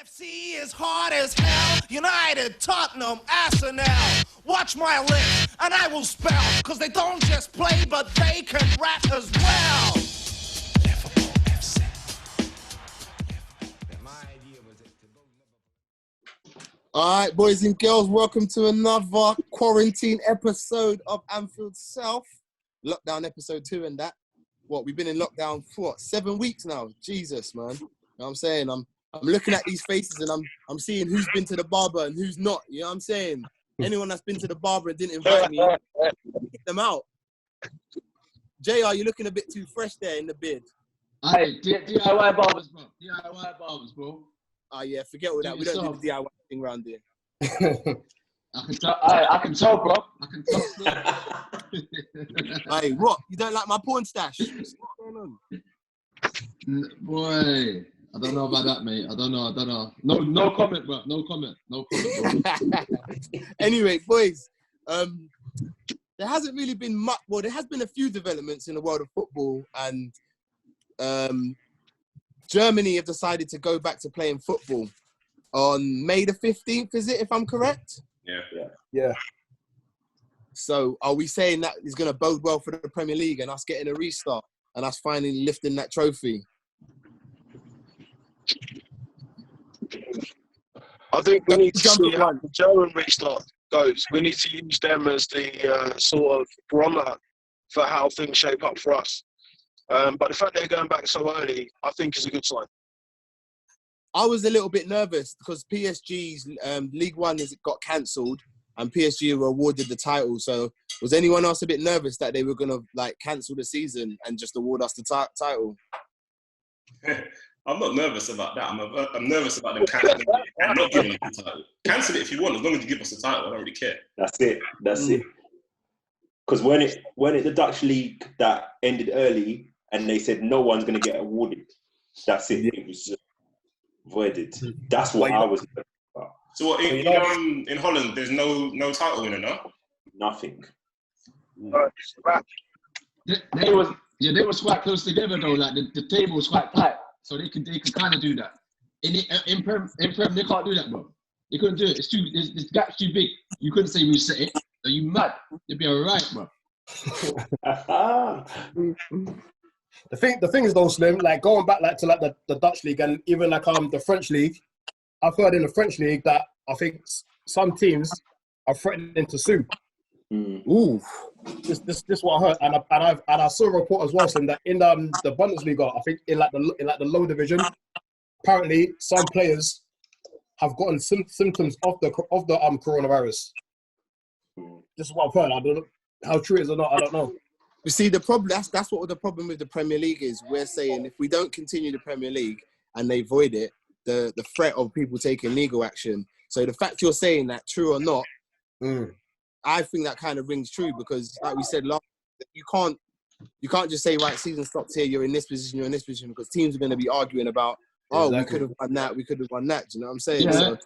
FC is hard as hell. United, Tottenham, Arsenal. Watch my lips, and I will spell. Cause they don't just play, but they can rap as well. Liverpool FC. Alright, boys and girls, welcome to another quarantine episode of Anfield South. Lockdown episode 2 and that. We've been in lockdown for 7 weeks now. Jesus, man. You know what I'm saying? I'm looking at these faces and I'm seeing who's been to the barber and who's not. You know what I'm saying? Anyone that's been to the barber and didn't invite me, kick them out. JR, you're looking a bit too fresh there in the beard. Hey, DIY barbers, bro. DIY barbers, bro. Ah, yeah, forget all that. We don't do the DIY thing around here. I can tell, bro. I can tell. Hey, what? You don't like my porn stash? What's going on? Boy, I don't know about that, mate. I don't know. No comment, bro. No comment, bro. Anyway, boys, there hasn't really been much. Well, there has been a few developments in the world of football, and Germany have decided to go back to playing football on May the 15th, is it, if I'm correct? Yeah. So are we saying that is going to bode well for the Premier League and us getting a restart and us finally lifting that trophy? I think we need to see how the German restart goes. We need to use them as the sort of barometer for how things shape up for us. But the fact they're going back so early, I think is a good sign. I was a little bit nervous because PSG's League One got cancelled and PSG were awarded the title. So was anyone else a bit nervous that they were going to cancel the season and just award us the title? I'm not nervous about that. I'm nervous about them cancelling it and not giving us the title. Cancel it if you want, as long as you give us the title. I don't really care. That's it. Because when the Dutch league that ended early and they said no one's going to get awarded, that's it. It was just voided. That's what I was nervous about. So what, in Holland, there's no title winner, no? Nothing. They were quite close together though. Like the table was quite tight, so they could kind of do that. In Prem, they can't do that, bro. They couldn't do it. This gap's too big. You couldn't say we set it. Are you mad? You'd be alright, bro. The thing is though, Slim, going back to the Dutch league and even the French league, I've heard in the French league that I think some teams are threatening to sue. Ooh, this what I heard, and I saw a report as well saying that in the Bundesliga, I think in the low division, apparently some players have gotten symptoms of the coronavirus. This is what I've heard. I don't know how true it is or not. I don't know. You see, the problem that's what the problem with the Premier League is. We're saying if we don't continue the Premier League and they void it, the threat of people taking legal action. So the fact you're saying that, true or not, I think that kind of rings true because, like we said last, you can't just say, right, season stops here, you're in this position, you're in this position, because teams are going to be arguing about, exactly. We could have won that, we could have won that. Do you know what I'm saying?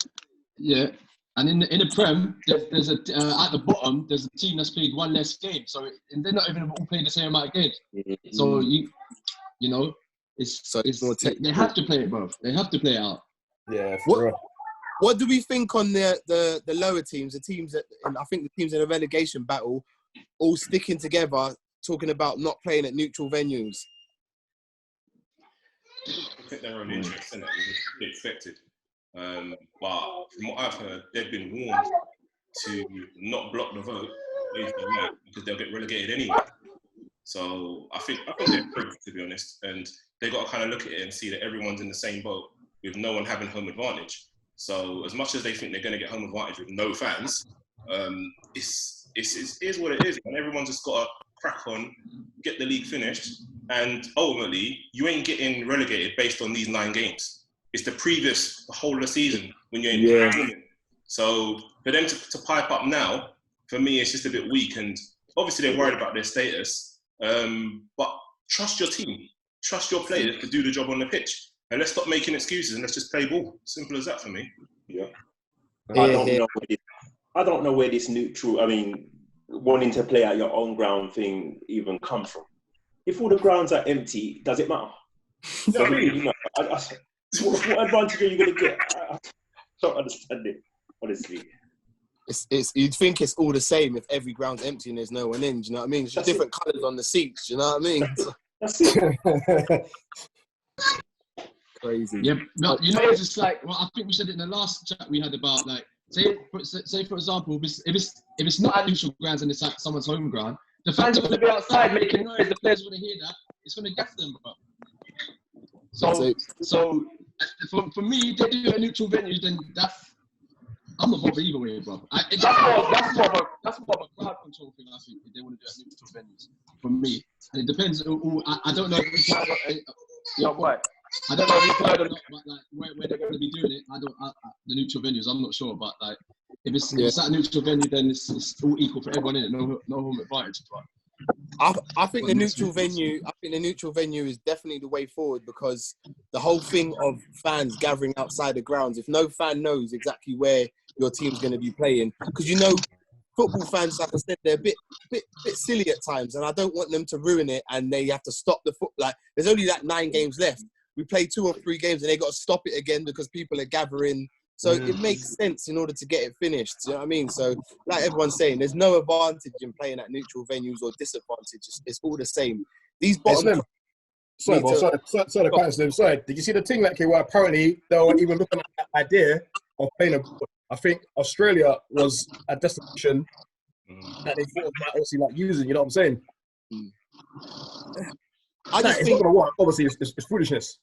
Yeah. And in the Prem, there's at the bottom, there's a team that's played one less game, and they're not even all playing the same amount of games. So you know, it's more they have to play it, bro. They have to play it out. Yeah. What do we think on the lower teams, the teams and I think the teams in a relegation battle, all sticking together, talking about not playing at neutral venues? I think their own interest in it was expected. But from what I've heard, they've been warned to not block the vote based on that because they'll get relegated anyway. So I think they're proof, to be honest, and they got to kind of look at it and see that everyone's in the same boat with no one having home advantage. So as much as they think they're going to get home advantage with no fans, it is what it is, and everyone's just got to crack on, get the league finished, and ultimately you ain't getting relegated based on these 9 games. It's the whole of the season when you're in So for them to pipe up now, for me, it's just a bit weak. And obviously they're worried about their status. But trust your team. Trust your players to do the job on the pitch. And let's stop making excuses and let's just play ball. Simple as that for me. Yeah. I don't know where this neutral, wanting to play at your own ground thing even comes from. If all the grounds are empty, does it matter? What advantage are you going to get? I don't understand it, honestly. It's you'd think it's all the same if every ground's empty and there's no one in. Do you know what I mean? It's just different colours on the seats. Do you know what I mean? That's it. Crazy. Yeah, no, you know, it's just like, well, I think we said it in the last chat we had about, like, say for example, if it's not at neutral grounds and it's at someone's home ground, the fans are going to be outside making noise. The players are going to hear that. It's going to gas them, bro. So for me, they do a neutral venue, then I'm not bothered either way, bro. That's more of a crowd control thing, I think, if they want to do it at neutral venues. For me, and it depends. I don't know if it's I don't know if you've heard or not, but like where they're going to be doing it, the neutral venues, I'm not sure. But like if it's at a neutral venue, then it's all equal for everyone in it. No home advantage. But I think the neutral venue. I think the neutral venue is definitely the way forward, because the whole thing of fans gathering outside the grounds. If no fan knows exactly where your team's going to be playing, because you know, football fans, like I said, they're a bit silly at times, and I don't want them to ruin it. And they have to stop the foot. Like there's only like 9 games left. We play 2 or 3 games and they got to stop it again because people are gathering. So it makes sense in order to get it finished. You know what I mean? So like everyone's saying, there's no advantage in playing at neutral venues or disadvantage. It's all the same. These bottom... Sorry, did you see the thing that came where apparently they were even looking at that idea of playing abroad? I think Australia was a destination that they thought might obviously like using, you know what I'm saying? I just it's think... not going to work. Obviously, it's foolishness.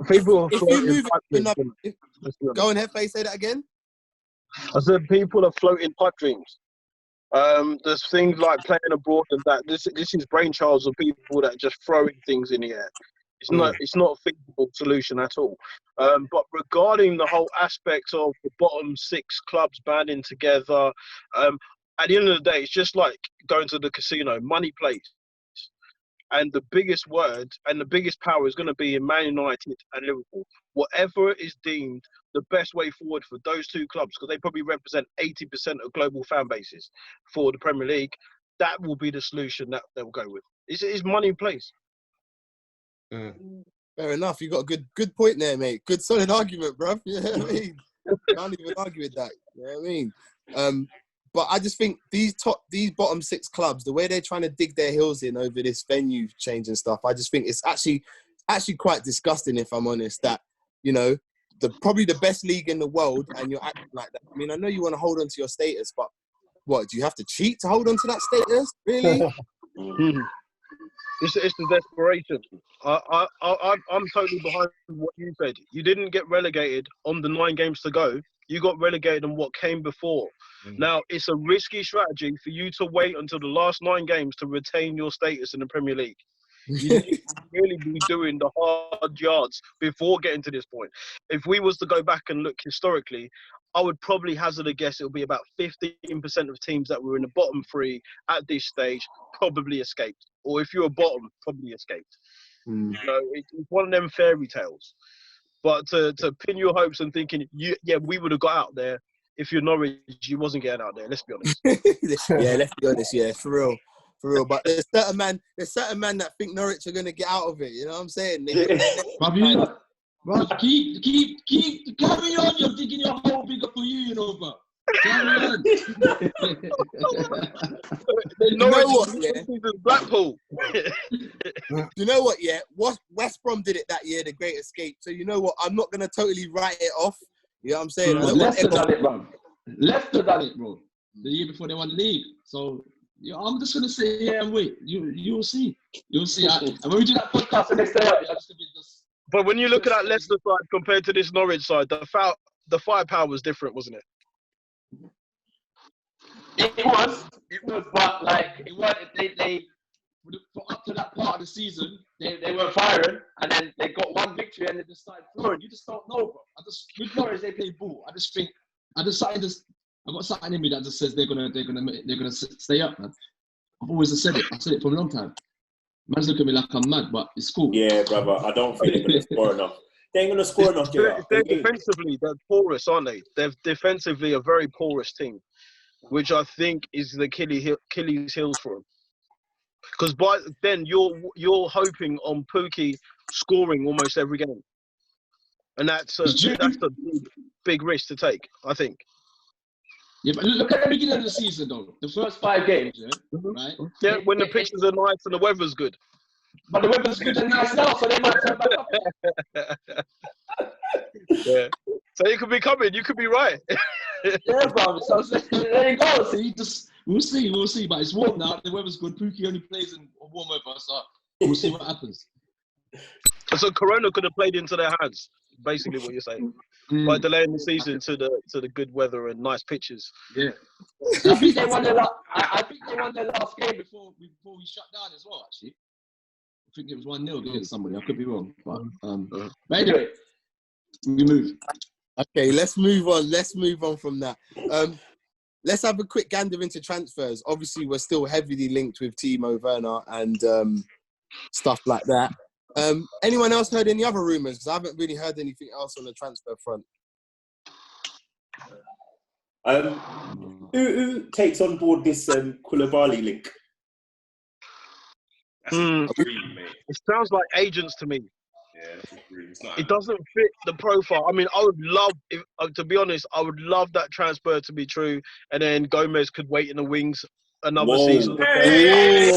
People if you move it, go on, Hefe, say that again. I said people are floating pipe dreams. There's things like playing abroad and that. This is brainchilds of people that are just throwing things in the air. It's not a feasible solution at all. But regarding the whole aspect of the bottom 6 clubs banding together, at the end of the day, it's just like going to the casino. Money plays. And the biggest word and the biggest power is going to be in Man United and Liverpool. Whatever is deemed the best way forward for those 2 clubs, because they probably represent 80% of global fan bases for the Premier League, that will be the solution that they'll go with. It's money plays. Fair enough. You got a good point there, mate. Good solid argument, bruv. You know what I mean? Can't even argue with that. You know what I mean? But I just think these bottom 6 clubs, the way they're trying to dig their heels in over this venue change and stuff, I just think it's actually quite disgusting, if I'm honest, that, you know, probably the best league in the world and you're acting like that. I mean, I know you want to hold on to your status, but what, do you have to cheat to hold on to that status? Really? It's the desperation. I'm totally behind what you said. You didn't get relegated on the 9 games to go. You got relegated on what came before. Now, it's a risky strategy for you to wait until the last 9 games to retain your status in the Premier League. You need to really be doing the hard yards before getting to this point. If we was to go back and look historically, I would probably hazard a guess it'll be about 15% of teams that were in the bottom 3 at this stage probably escaped. Or if you're a bottom, probably escaped. You know, it's one of them fairy tales. But to pin your hopes and thinking, we would have got out there. If you're Norwich, you wasn't getting out there. Let's be honest. Yeah, let's be honest. Yeah, for real. But there's certain man that think Norwich are gonna get out of it. You know what I'm saying? Bro, keep carry on. You're thinking your whole bigger for you know, bro. Carry on. You know what? Yeah. Blackpool. You know what? Yeah, West Brom did it that year, the Great Escape. So you know what? I'm not gonna totally write it off. You know what I'm saying? Leicester done it, bro. Leicester done it, bro. The year before they won the league. So I'm just gonna sit here and wait. You'll see. You'll see. And when we do that podcast the next day, But when you look at that Leicester side compared to this Norwich side, the firepower was different, wasn't it? It was, but like it was. They for up to that part of the season, they were firing, and then they got one victory, and they just started flooring. You just don't know, bro. With Norwich, they play ball. I got something in me that just says they're gonna stay up, man. I've always said it. I said it for a long time. Man's looking at me like I'm mad, but it's cool. Yeah, brother. I don't think they're gonna score enough. They ain't gonna score enough. They're defensively, they're porous, aren't they? They're defensively a very porous team, which I think is the Achilles heels for them. Because by then you're hoping on Pookie scoring almost every game. and that's a big risk to take, I think. Yeah, but look at the beginning of the season, though. The first 5 games, right? Yeah, when the pitches are nice and the weather's good. But the weather's good and nice now, so they might turn back up. Yeah. So you could be coming. You could be right. Yeah, bro. So there you go. See, we'll see. But it's warm now. The weather's good. Pookie only plays in warm weather, so we'll see what happens. So Corona could have played into their hands. Basically, what you're saying by delaying the season to the good weather and nice pitches. Yeah. I think they won their last game before we shut down as well. Actually, I think it was 1-0 against somebody. I could be wrong, but anyway, we move. Okay, let's move on. Let's move on from that. Let's have a quick gander into transfers. Obviously, we're still heavily linked with Timo Werner and stuff like that. Anyone else heard any other rumours? Because I haven't really heard anything else on the transfer front. Who takes on board this Koulibaly link? That's a dream, mate. It sounds like agents to me. Yeah, that's a dream. It's not. It doesn't fit the profile. I mean, I would love, to be honest, I would love that transfer to be true, and then Gomez could wait in the wings another season. Hey,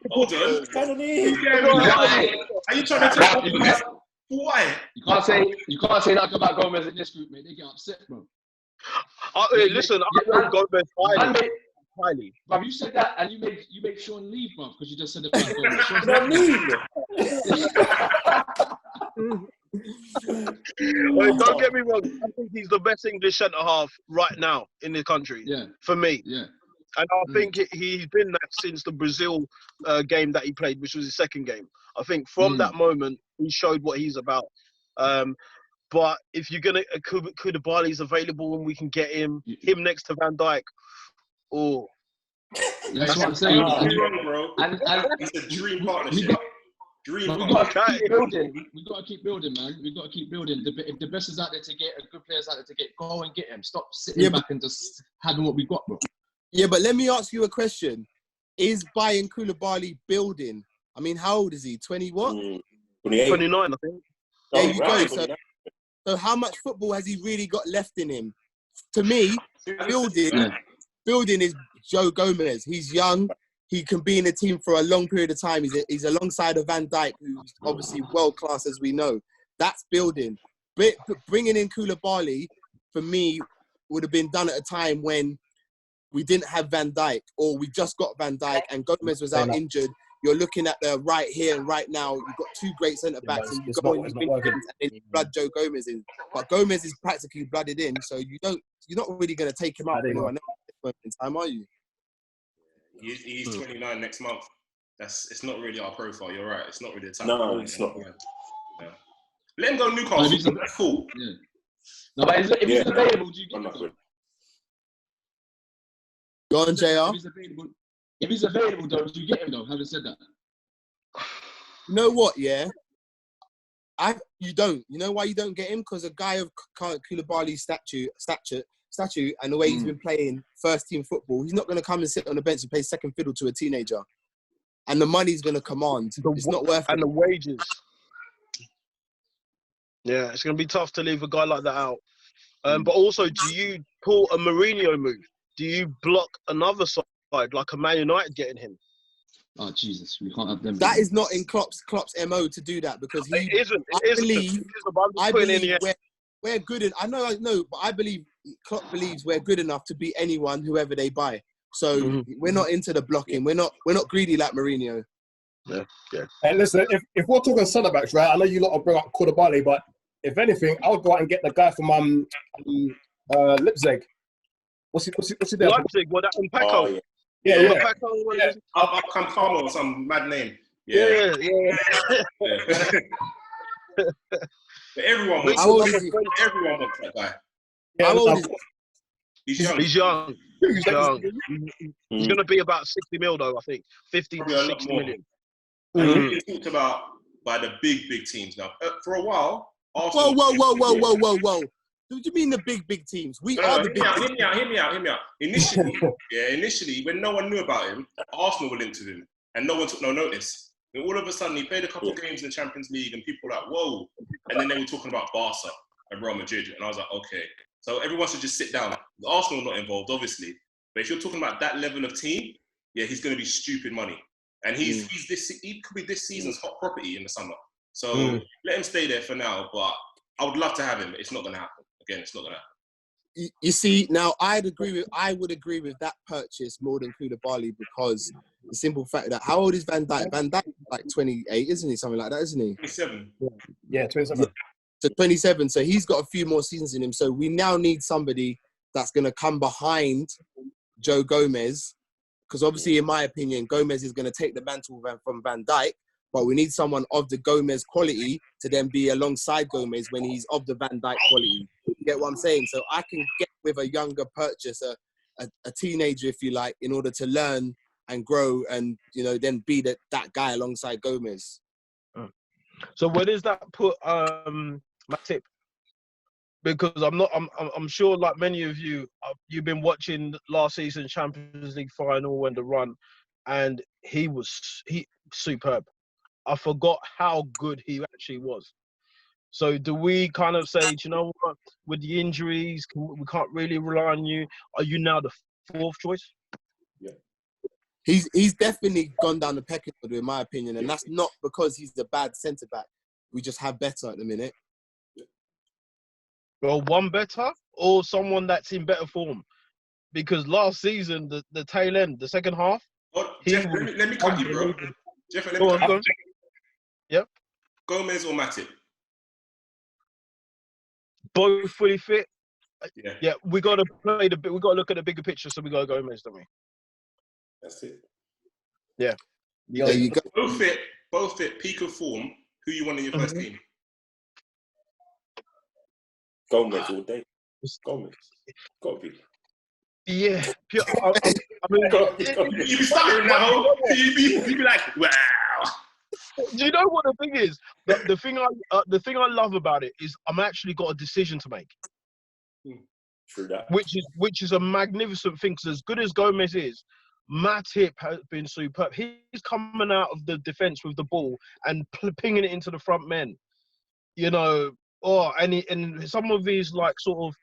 hold on. Are you trying to tell me why? You can't say that about Gomez in this group, mate. They get upset, bro. Listen, I want Gomez highly. Bruv, you said that and you made Sean leave, bruv, because you just said about Gomez. Don't get me wrong. I think he's the best English centre half right now in the country. Yeah. For me. Yeah. And I think he's been that since the Brazil game that he played, which was his second game. I think from that moment, he showed what he's about. But if you're going to, Koulibaly's available and we can get him next to Van Dijk. Oh. That's what I'm saying. Bro. It's a dream partnership. We got to keep building, man. We got to keep building. If the best is out there to get, a good players out there to get, go and get him. Stop sitting back and just having what we got, bro. Yeah, but let me ask you a question. Is buying Koulibaly building? I mean, how old is he? 20 what? 29, I think. There you go. So how much football has he really got left in him? To me, building is Joe Gomez. He's young. He can be in the team for a long period of time. He's alongside of Van Dijk, who's obviously world class, as we know. That's building. But bringing in Koulibaly, for me, would have been done at a time when we didn't have Van Dijk, or we just got Van Dijk and Gomez was out injured. You're looking at the right here and right now. You've got 2 great centre backs, and you go and you blood Joe Gomez in. But Gomez is practically blooded in, so you're not really going to take him out anyone else at this moment in time, are you? He's 29 next month. It's not really our profile. You're right. It's not really the time. No, it's not. Yeah. Let him go Newcastle. That's cool. Yeah. No, but if he's available, do you get him? Go on, JR. If he's available, though, do you get him, though? Having said that. You know what, yeah? You don't. You know why you don't get him? Because a guy of Koulibaly's stature and the way he's been playing first-team football, he's not going to come and sit on the bench and play second fiddle to a teenager. And the money's going to command. It's not worth it. And the wages. Yeah, it's going to be tough to leave a guy like that out. But also, do you pull a Mourinho move? Do you block another side, like a Man United getting him? Oh, Jesus, we can't have them. That is not in Klopp's MO to do that, because I believe we're good. I know, but I believe Klopp believes we're good enough to beat anyone, whoever they buy. So we're not into the blocking. We're not greedy like Mourinho. Yeah. And listen, if we're talking centre backs, right? I know you lot will bring up Koulibaly, but if anything, I would go out and get the guy from Leipzig. What's he there? Leipzig, what that Paco? Oh, yeah. Yeah. Campano or some mad name. Yeah. But everyone wants that guy. Yeah, He's young. He's young. He's going to be about 60 mil, though, I think. 50 to 60 million. And he's been talked about by the big teams now. For a while, Arsenal... Whoa. Do you mean the big teams? We are the big teams. Hear me out. Initially, when no one knew about him, Arsenal were linked to him, and no one took no notice. Then all of a sudden, he played a couple of games in the Champions League, and people were like, whoa. And then they were talking about Barca and Real Madrid, and I was like, okay. So everyone should just sit down. Arsenal not involved, obviously, but if you're talking about that level of team, yeah, he's going to be stupid money, and he could be this season's hot property in the summer. So let him stay there for now. But I would love to have him. It's not going to happen. Again, it's not going to happen. You see, now I would agree with that purchase more than Koulibaly, because the simple fact that how old is Van Dijk? Van Dijk is like 28, isn't he? Something like that, isn't he? 27. Yeah, 27. So 27. So he's got a few more seasons in him. So we now need somebody that's going to come behind Joe Gomez, because obviously, in my opinion, Gomez is going to take the mantle from Van Dijk. But we need someone of the Gomez quality to then be alongside Gomez when he's of the Van Dijk quality. You get what I'm saying? So I can get with a younger purchase, a teenager, if you like, in order to learn and grow and, you know, then be that guy alongside Gomez. So where does that put Matip? Because I'm sure, like many of you, you've been watching last season's Champions League final and the run, and he superb. I forgot how good he actually was. So do we kind of say, do you know what, with the injuries, we can't really rely on you? Are you now the fourth choice? Yeah. He's definitely gone down the pecking order, in my opinion, and that's not because he's the bad centre-back. We just have better at the minute. Well, one better or someone that's in better form? Because last season, the tail end, the second half... Oh, Jeff, let me cut you, bro. Jeff, let me cut you. Yep. Gomez or Matip? Both fully fit. Yeah. We got to play we got to look at the bigger picture. So we got to go Gomez, don't we? That's it. Yeah. There you go. Both fit. Peak of form. Who you want in your first team? Gomez all day. Gomez. Got to be. Yeah. I mean, you be stuttering now. You be like, wow. Do you know what the thing is? The thing I love about it is I'm actually got a decision to make. True that. Which is a magnificent thing, because as good as Gomez is, Matip has been superb. He's coming out of the defence with the ball and pinging it into the front men. You know, and some of these, like, sort of,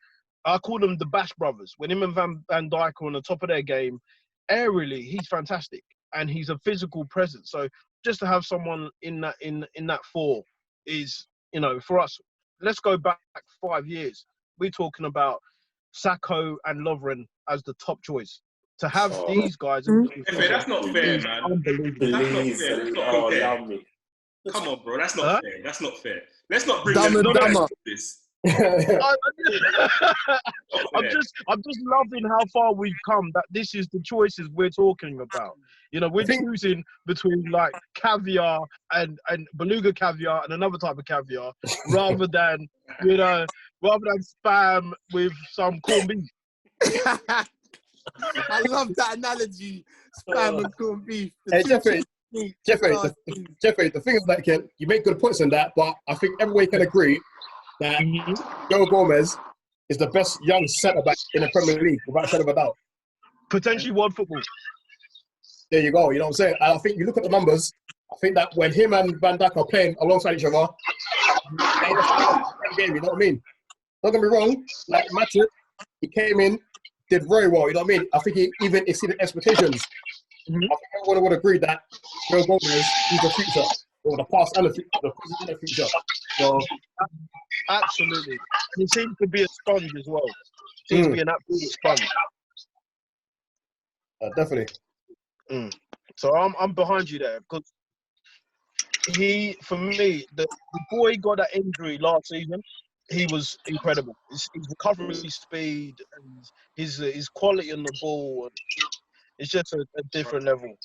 I call them the Bash brothers. When him and Van Dijk are on the top of their game, aerially, he's fantastic. And he's a physical presence. So just to have someone in that four is, you know, for us, let's go back 5 years. We're talking about Sakho and Lovren as the top choice. To have these guys... That's not fair, man. Unbelievable. That's not fair. Let's not compare. Allow me. Come on, bro. That's not fair. That's not fair. Let's not bring Dumber. this. I'm just loving how far we've come, that this is the choices we're talking about. You know, we're choosing between like caviar and beluga caviar and another type of caviar, rather than spam with some corned beef. I love that analogy. Spam and corned beef. Hey, Jeffrey, the thing is that you make good points on that, but I think everyone can agree that Joe Gomez is the best young centre-back in the Premier League, without a shadow of a doubt. Potentially world football. There you go, you know what I'm saying? And I think you look at the numbers, I think that when him and Van Dijk are playing alongside each other, game, you know what I mean? Don't get me wrong, like Matip, he came in, did very well, you know what I mean? I think he even exceeded expectations. I think everyone would agree that Joe Gomez is the future, or the past and the future. So, absolutely. He seems to be a sponge as well. Seems to be an absolute sponge. Definitely. So I'm behind you there, because for me, the boy got that injury last season. He was incredible. His recovery speed and his quality on the ball, it's just a different level.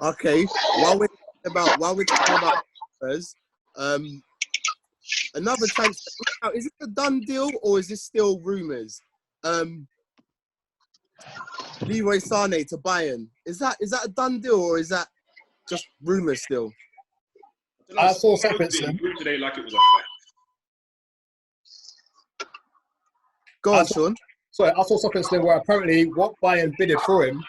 Okay. While we're talking about transfers, another transfer. Now, is it a done deal or is this still rumours? Leroy Sané to Bayern. Is that a done deal or is that just rumours still? I saw something today like it was a fact. Go on, Sean. Sorry, I saw something today where apparently what Bayern bidded for him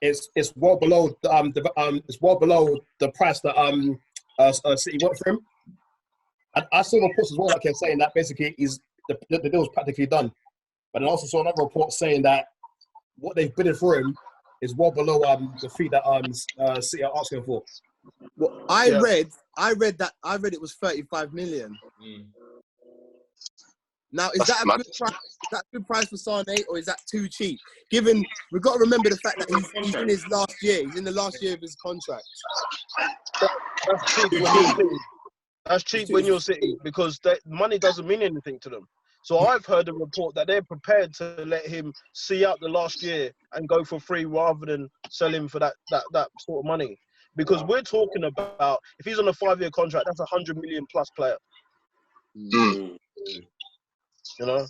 it's well below the price that City went for him. I saw reports as well that kept saying that basically the deal's practically done. But I also saw another report saying that what they've bidded for him is well below the fee that City are asking for. Well, I read it was 35 million. Now, is that a good price? Is that a good price for Sane, or is that too cheap? Given we've got to remember the fact that he's in his last year. He's in the last year of his contract. That's cheap when you're City. That's cheap when you're City because money doesn't mean anything to them. So I've heard a report that they're prepared to let him see out the last year and go for free rather than sell him for that sort of money. Because we're talking about if he's on a 5-year contract, that's a 100 million plus player. You know,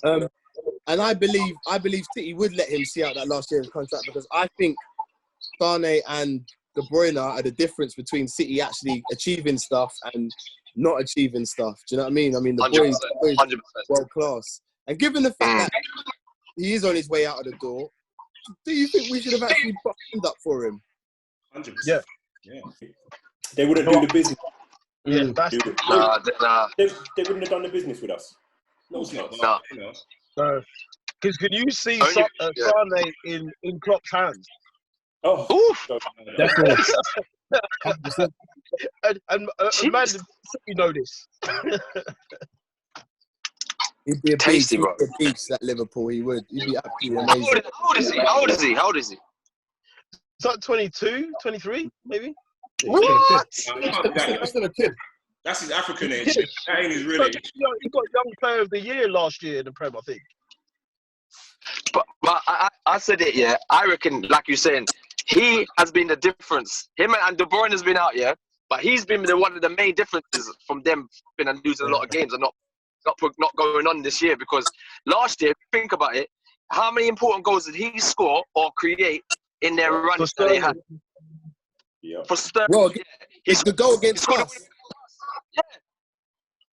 and I believe City would let him see out that last year of his contract because I think Sane and De Bruyne are the difference between City actually achieving stuff and not achieving stuff. Do you know what I mean? I mean, the boys 100%. world class. And given the fact that he is on his way out of the door, do you think we should have actually put a hand up for him? 100%. Yeah. They wouldn't do the business. Yeah, They wouldn't have done the business with us. No, it's not. No. You know. Because can you see Only- Sane in Klopp's hands? Oh, Oof. Definitely. And man, you know this. He'd be a Tasty, beast. bro. He'd be a beast at Liverpool. He would. He'd be absolutely amazing. How old is he? It's like 22, 23, maybe. What? He's still a kid. That's his African age. That ain't his real age. He got Young Player of the Year last year in the Prem, I think. But I said it, yeah. I reckon, like you're saying, he has been the difference. Him and De Bruyne has been out, yeah. But he's been one of the main differences from them been losing a lot of games and not going on this year. Because last year, think about it, how many important goals did he score or create in their run that they had? Yeah. For Sterling, Well, yeah. it's the goal against us. Yeah.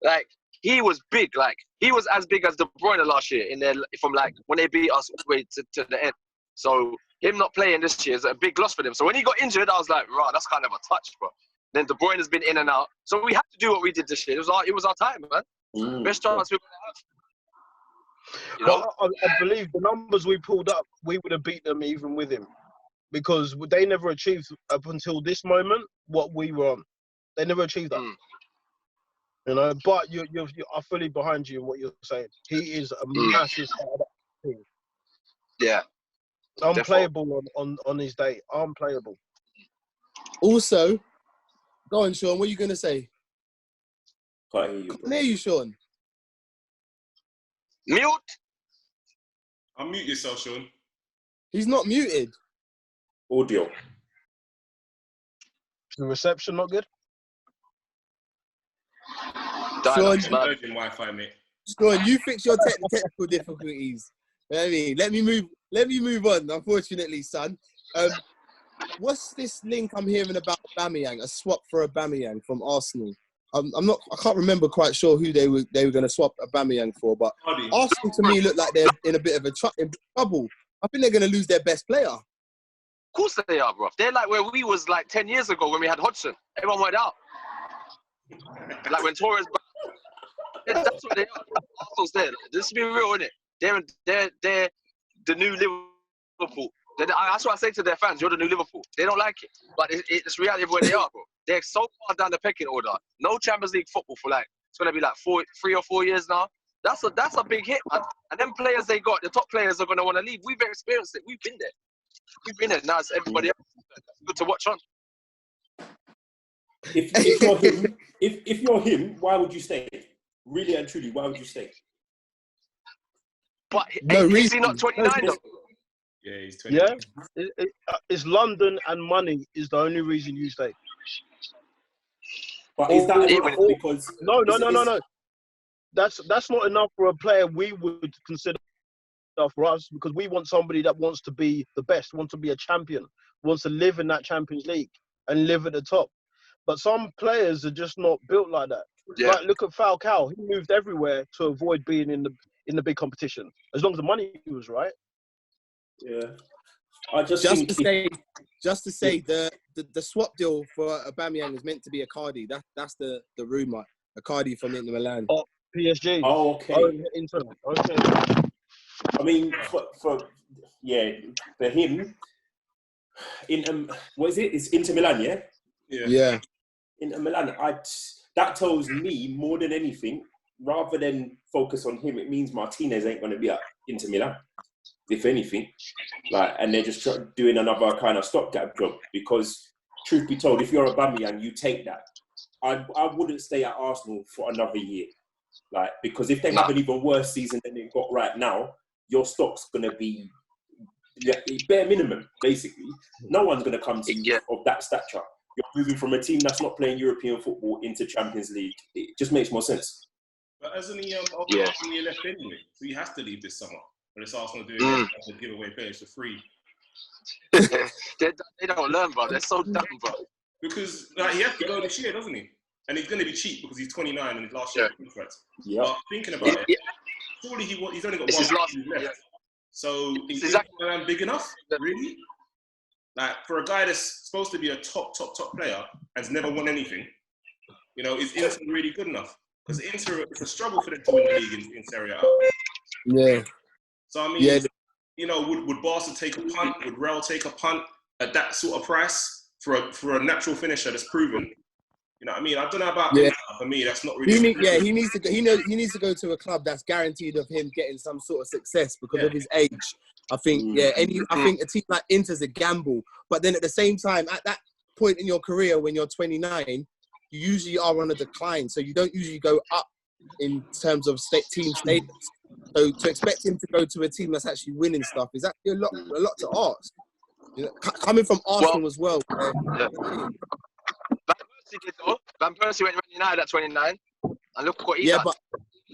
Like, he was big. Like, he was as big as De Bruyne last year in their from like when they beat us all the way to the end. So him not playing this year is a big loss for them. So when he got injured, I was like, right, that's kind of a touch, bro. Then De Bruyne has been in and out. So we had to do what we did this year. It was our time, man. Best chance we could have. You know? But I believe the numbers we pulled up, we would have beat them even with him. Because they never achieved up until this moment what we were on. They never achieved that. You know, but you're fully behind you in what you're saying. He is a massive part of that team. Yeah. Unplayable on his day. Unplayable. Also, go on, Sean. What are you going to say? Can't hear you. Can't hear you, Sean. Mute. Unmute yourself, Sean. He's not muted. Audio. The reception not good? Sean, Virgin Wi-Fi, mate. Sean, you fix your technical difficulties. You know what I mean? Let me move on, unfortunately, son. What's this link I'm hearing about Aubameyang? A swap for Aubameyang from Arsenal. I can't remember quite sure who they were going to swap Aubameyang for, but Arsenal to me look like they're in a bit of trouble. I think they're going to lose their best player. Of course they are, bro. They're like where we was like 10 years ago when we had Hodgson. Everyone went out. Like when Torres. That's what they are. Arsenal's there. Let's be real, innit? They're the new Liverpool. That's what I say to their fans. You're the new Liverpool. They don't like it, but it's reality of where they are, bro. They're so far down the pecking order. No Champions League football for like it's gonna be like 3 or 4 years now. That's a big hit, man. And them players they got, the top players are gonna want to leave. We've experienced it. We've been there. Now it's everybody else. It's good to watch on. If you're him, why would you stay? Really and truly, why would you stay? But No is he reason. not 29 though? Yeah, he's 20. Yeah, it's London and money is the only reason you stay. But is that enough? Because No. That's not enough for a player we would consider for us because we want somebody that wants to be the best, wants to be a champion, wants to live in that Champions League and live at the top. But some players are just not built like that. Yeah. Like look at Falcao. He moved everywhere to avoid being in the big competition. As long as the money was right. Yeah. I just Just think to say, the swap deal for Aubameyang was meant to be a Cardi. That's the rumor. A Cardi from Inter Milan. Oh, PSG. Oh, okay. Oh, Inter. Okay. I mean, for him, what is it? It's Inter Milan, yeah. Yeah. Inter Milan. That tells me more than anything. Rather than focus on him, it means Martinez ain't going to be at Inter Milan, if anything. And they're just doing another kind of stopgap job. Because, truth be told, if you're a Aubameyang, you take that. I wouldn't stay at Arsenal for another year. Because if they have an even worse season than they've got right now, your stock's going to be bare minimum, basically. No one's going to come to you of that stature. You're moving from a team that's not playing European football into Champions League. It just makes more sense. But hasn't he ultimately left anyway? So he has to leave this summer. But it's Arsenal doing it to give away players for free. They don't learn, bro. They're so dumb, bro. Because he has to go this year, doesn't he? And he's going to be cheap because he's 29 and his last year contract. Yeah. But thinking about it, surely he's only got one season left. Yeah. So is Milan big enough? Really? For a guy that's supposed to be a top player and has never won anything, is Inter really good enough? Because Inter, it's a struggle for them to win the league in Serie A. Yeah. So I mean, would Barca take a punt? Would Real take a punt at that sort of price for a natural finisher that's proven? You know what I mean? I don't know about Inter. For me, that's not really. He needs to go to a club that's guaranteed of him getting some sort of success because of his age. I think I think a team like Inter's a gamble, but then at the same time, at that point in your career when you're 29. You usually are on a decline, so you don't usually go up in terms of team status. So to expect him to go to a team that's actually winning stuff is actually a lot to ask. Coming from Arsenal as well. Van Persie did though. Van Persie went to United at 29, and look what he done. But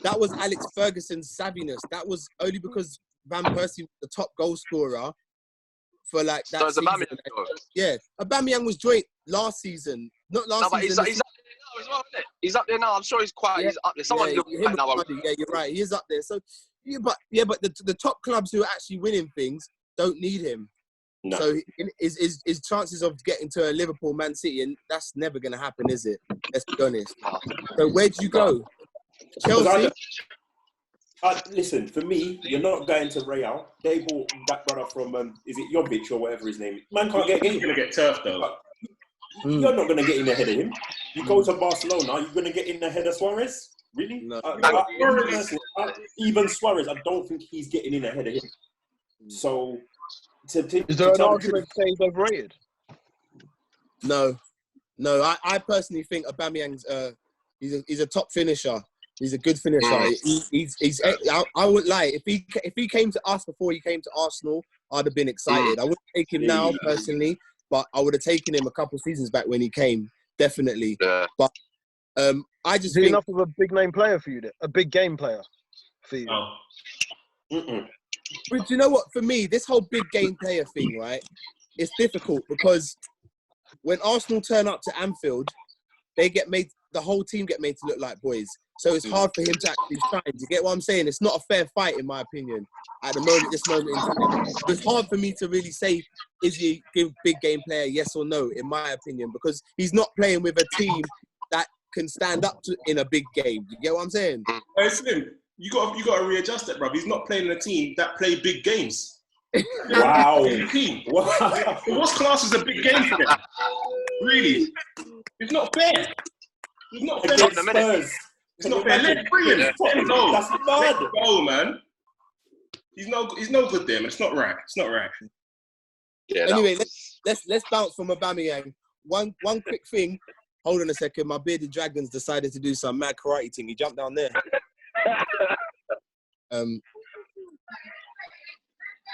that was Alex Ferguson's savviness. That was only because Van Persie was the top goal scorer for that so season. Aubameyang was joint last season. Not last season. He's up there now as well, isn't it? He's up there now. I'm sure he's he's up there. Someone look right now. Yeah, you're right. He is up there. So, but the top clubs who are actually winning things don't need him. No. So his chances of getting to a Liverpool, Man City, and that's never going to happen, is it? Let's be honest. So where do you go? Chelsea? Listen, for me, you're not going to Real. They bought that brother from, is it Jovic or whatever his name is? Man can't get in. He's going to get turfed, though. You're not going to get in ahead of him. You go to Barcelona, you're going to get in ahead of Suarez? Really? No. Even Suarez, I don't think he's getting in ahead of him. So, is there an argument to say he's overrated? No. I personally think Aubameyang's he's a top finisher. He's a good finisher. I wouldn't lie. If he came to us before he came to Arsenal, I'd have been excited. I wouldn't take him now personally, but I would have taken him a couple of seasons back when he came, definitely. Yeah. But I just think enough of a big name player for you, a big game player for you. But you know what? For me, this whole big game player thing, right? It's difficult because when Arsenal turn up to Anfield, the whole team get made to look like boys. So it's hard for him to actually shine. Do you get what I'm saying? It's not a fair fight, in my opinion, at this moment in time. It's hard for me to really say, is he a big game player, yes or no, in my opinion, because he's not playing with a team that can stand up in a big game. Do you get what I'm saying? Hey, Slim, you got to readjust that, bruv. He's not playing in a team that play big games. Wow. Wow. What's class is a big game for them? Really? It's not fair. It's not fair. It's not fair. Let him. Let him go. That's bad. Let him go, man. He's no good there, man. It's not right. It's not right. Yeah, anyway, let's bounce from Aubameyang. One quick thing. Hold on a second. My bearded dragons decided to do some mad karate thing. He jumped down there.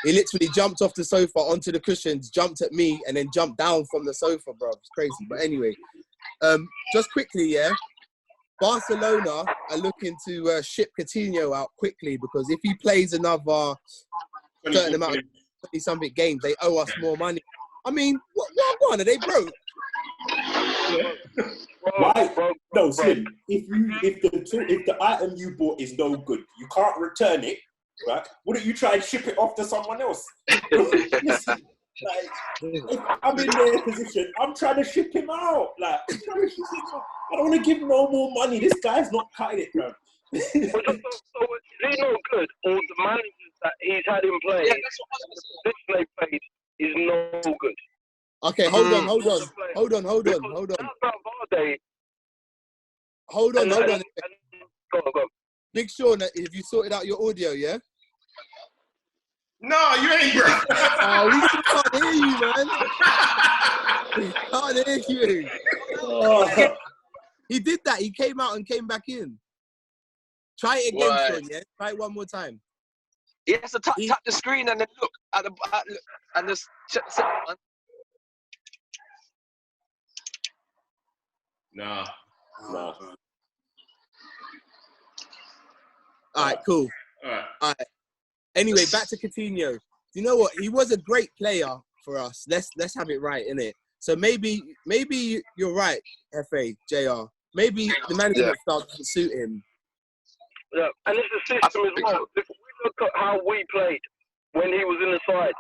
He literally jumped off the sofa onto the cushions, jumped at me, and then jumped down from the sofa, bro. It's crazy. But anyway, just quickly, Barcelona are looking to ship Coutinho out quickly because if he plays another certain amount of 20-something games, they owe us more money. I mean, what are they broke? Why? No, Slim. If the item you bought is no good, you can't return it, right? Wouldn't you try and ship it off to someone else? Listen, Like, if I'm in their position, I'm trying to ship him out. Like, I'm trying to ship him out. I don't want to give no more money. This guy's not cutting it, bro. So is he not good, or the managers that he's had in play, Yeah, that's what I was gonna say. this they played, is no good? Okay, hold on. Because Outside Vardy. Hold on. Go on. Big Sean, have you sorted out your audio, yeah? No, you ain't, bro. Oh, we can't hear you, man. We can't hear you. Oh. He did that. He came out and came back in. Try it again, Right. Sean, yeah? Try it one more time. He has to tap the screen and then look at the and just check the sound. Nah. Nah. All right, cool. All right. Anyway, back to Coutinho. You know what? He was a great player for us. Let's have it right, innit? So maybe you're right, FA, JR. Maybe the management style doesn't suit him. Yeah, and it's the system as well. If we look at how we played when he was in the side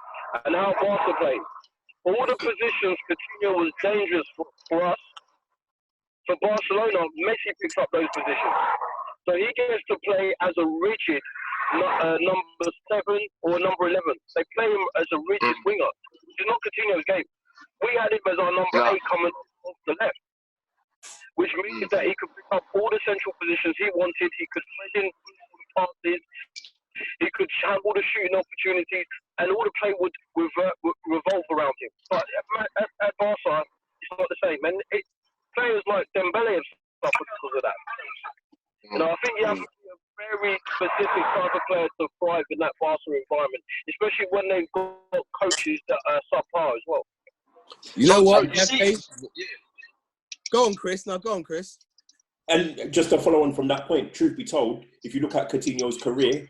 and how Barca played, all the positions Coutinho was dangerous for us. For Barcelona, Messi picks up those positions. So he gets to play as a rigid number 7 or number 11. They play him as a rigid winger. It's not Coutinho's game. We had him as our number 8 coming off the left, which means that he could pick up all the central positions he wanted. He could spread in passes. He could have all the shooting opportunities, and all the play would revolve around him. But at Barca, it's not the same. And players like Dembele have suffered because of that. You know, I think you have to be a very specific type of player to thrive in that Barca environment, especially when they've got coaches that are subpar as well. You know what? Go on, Chris. And just to follow on from that point, truth be told, if you look at Coutinho's career,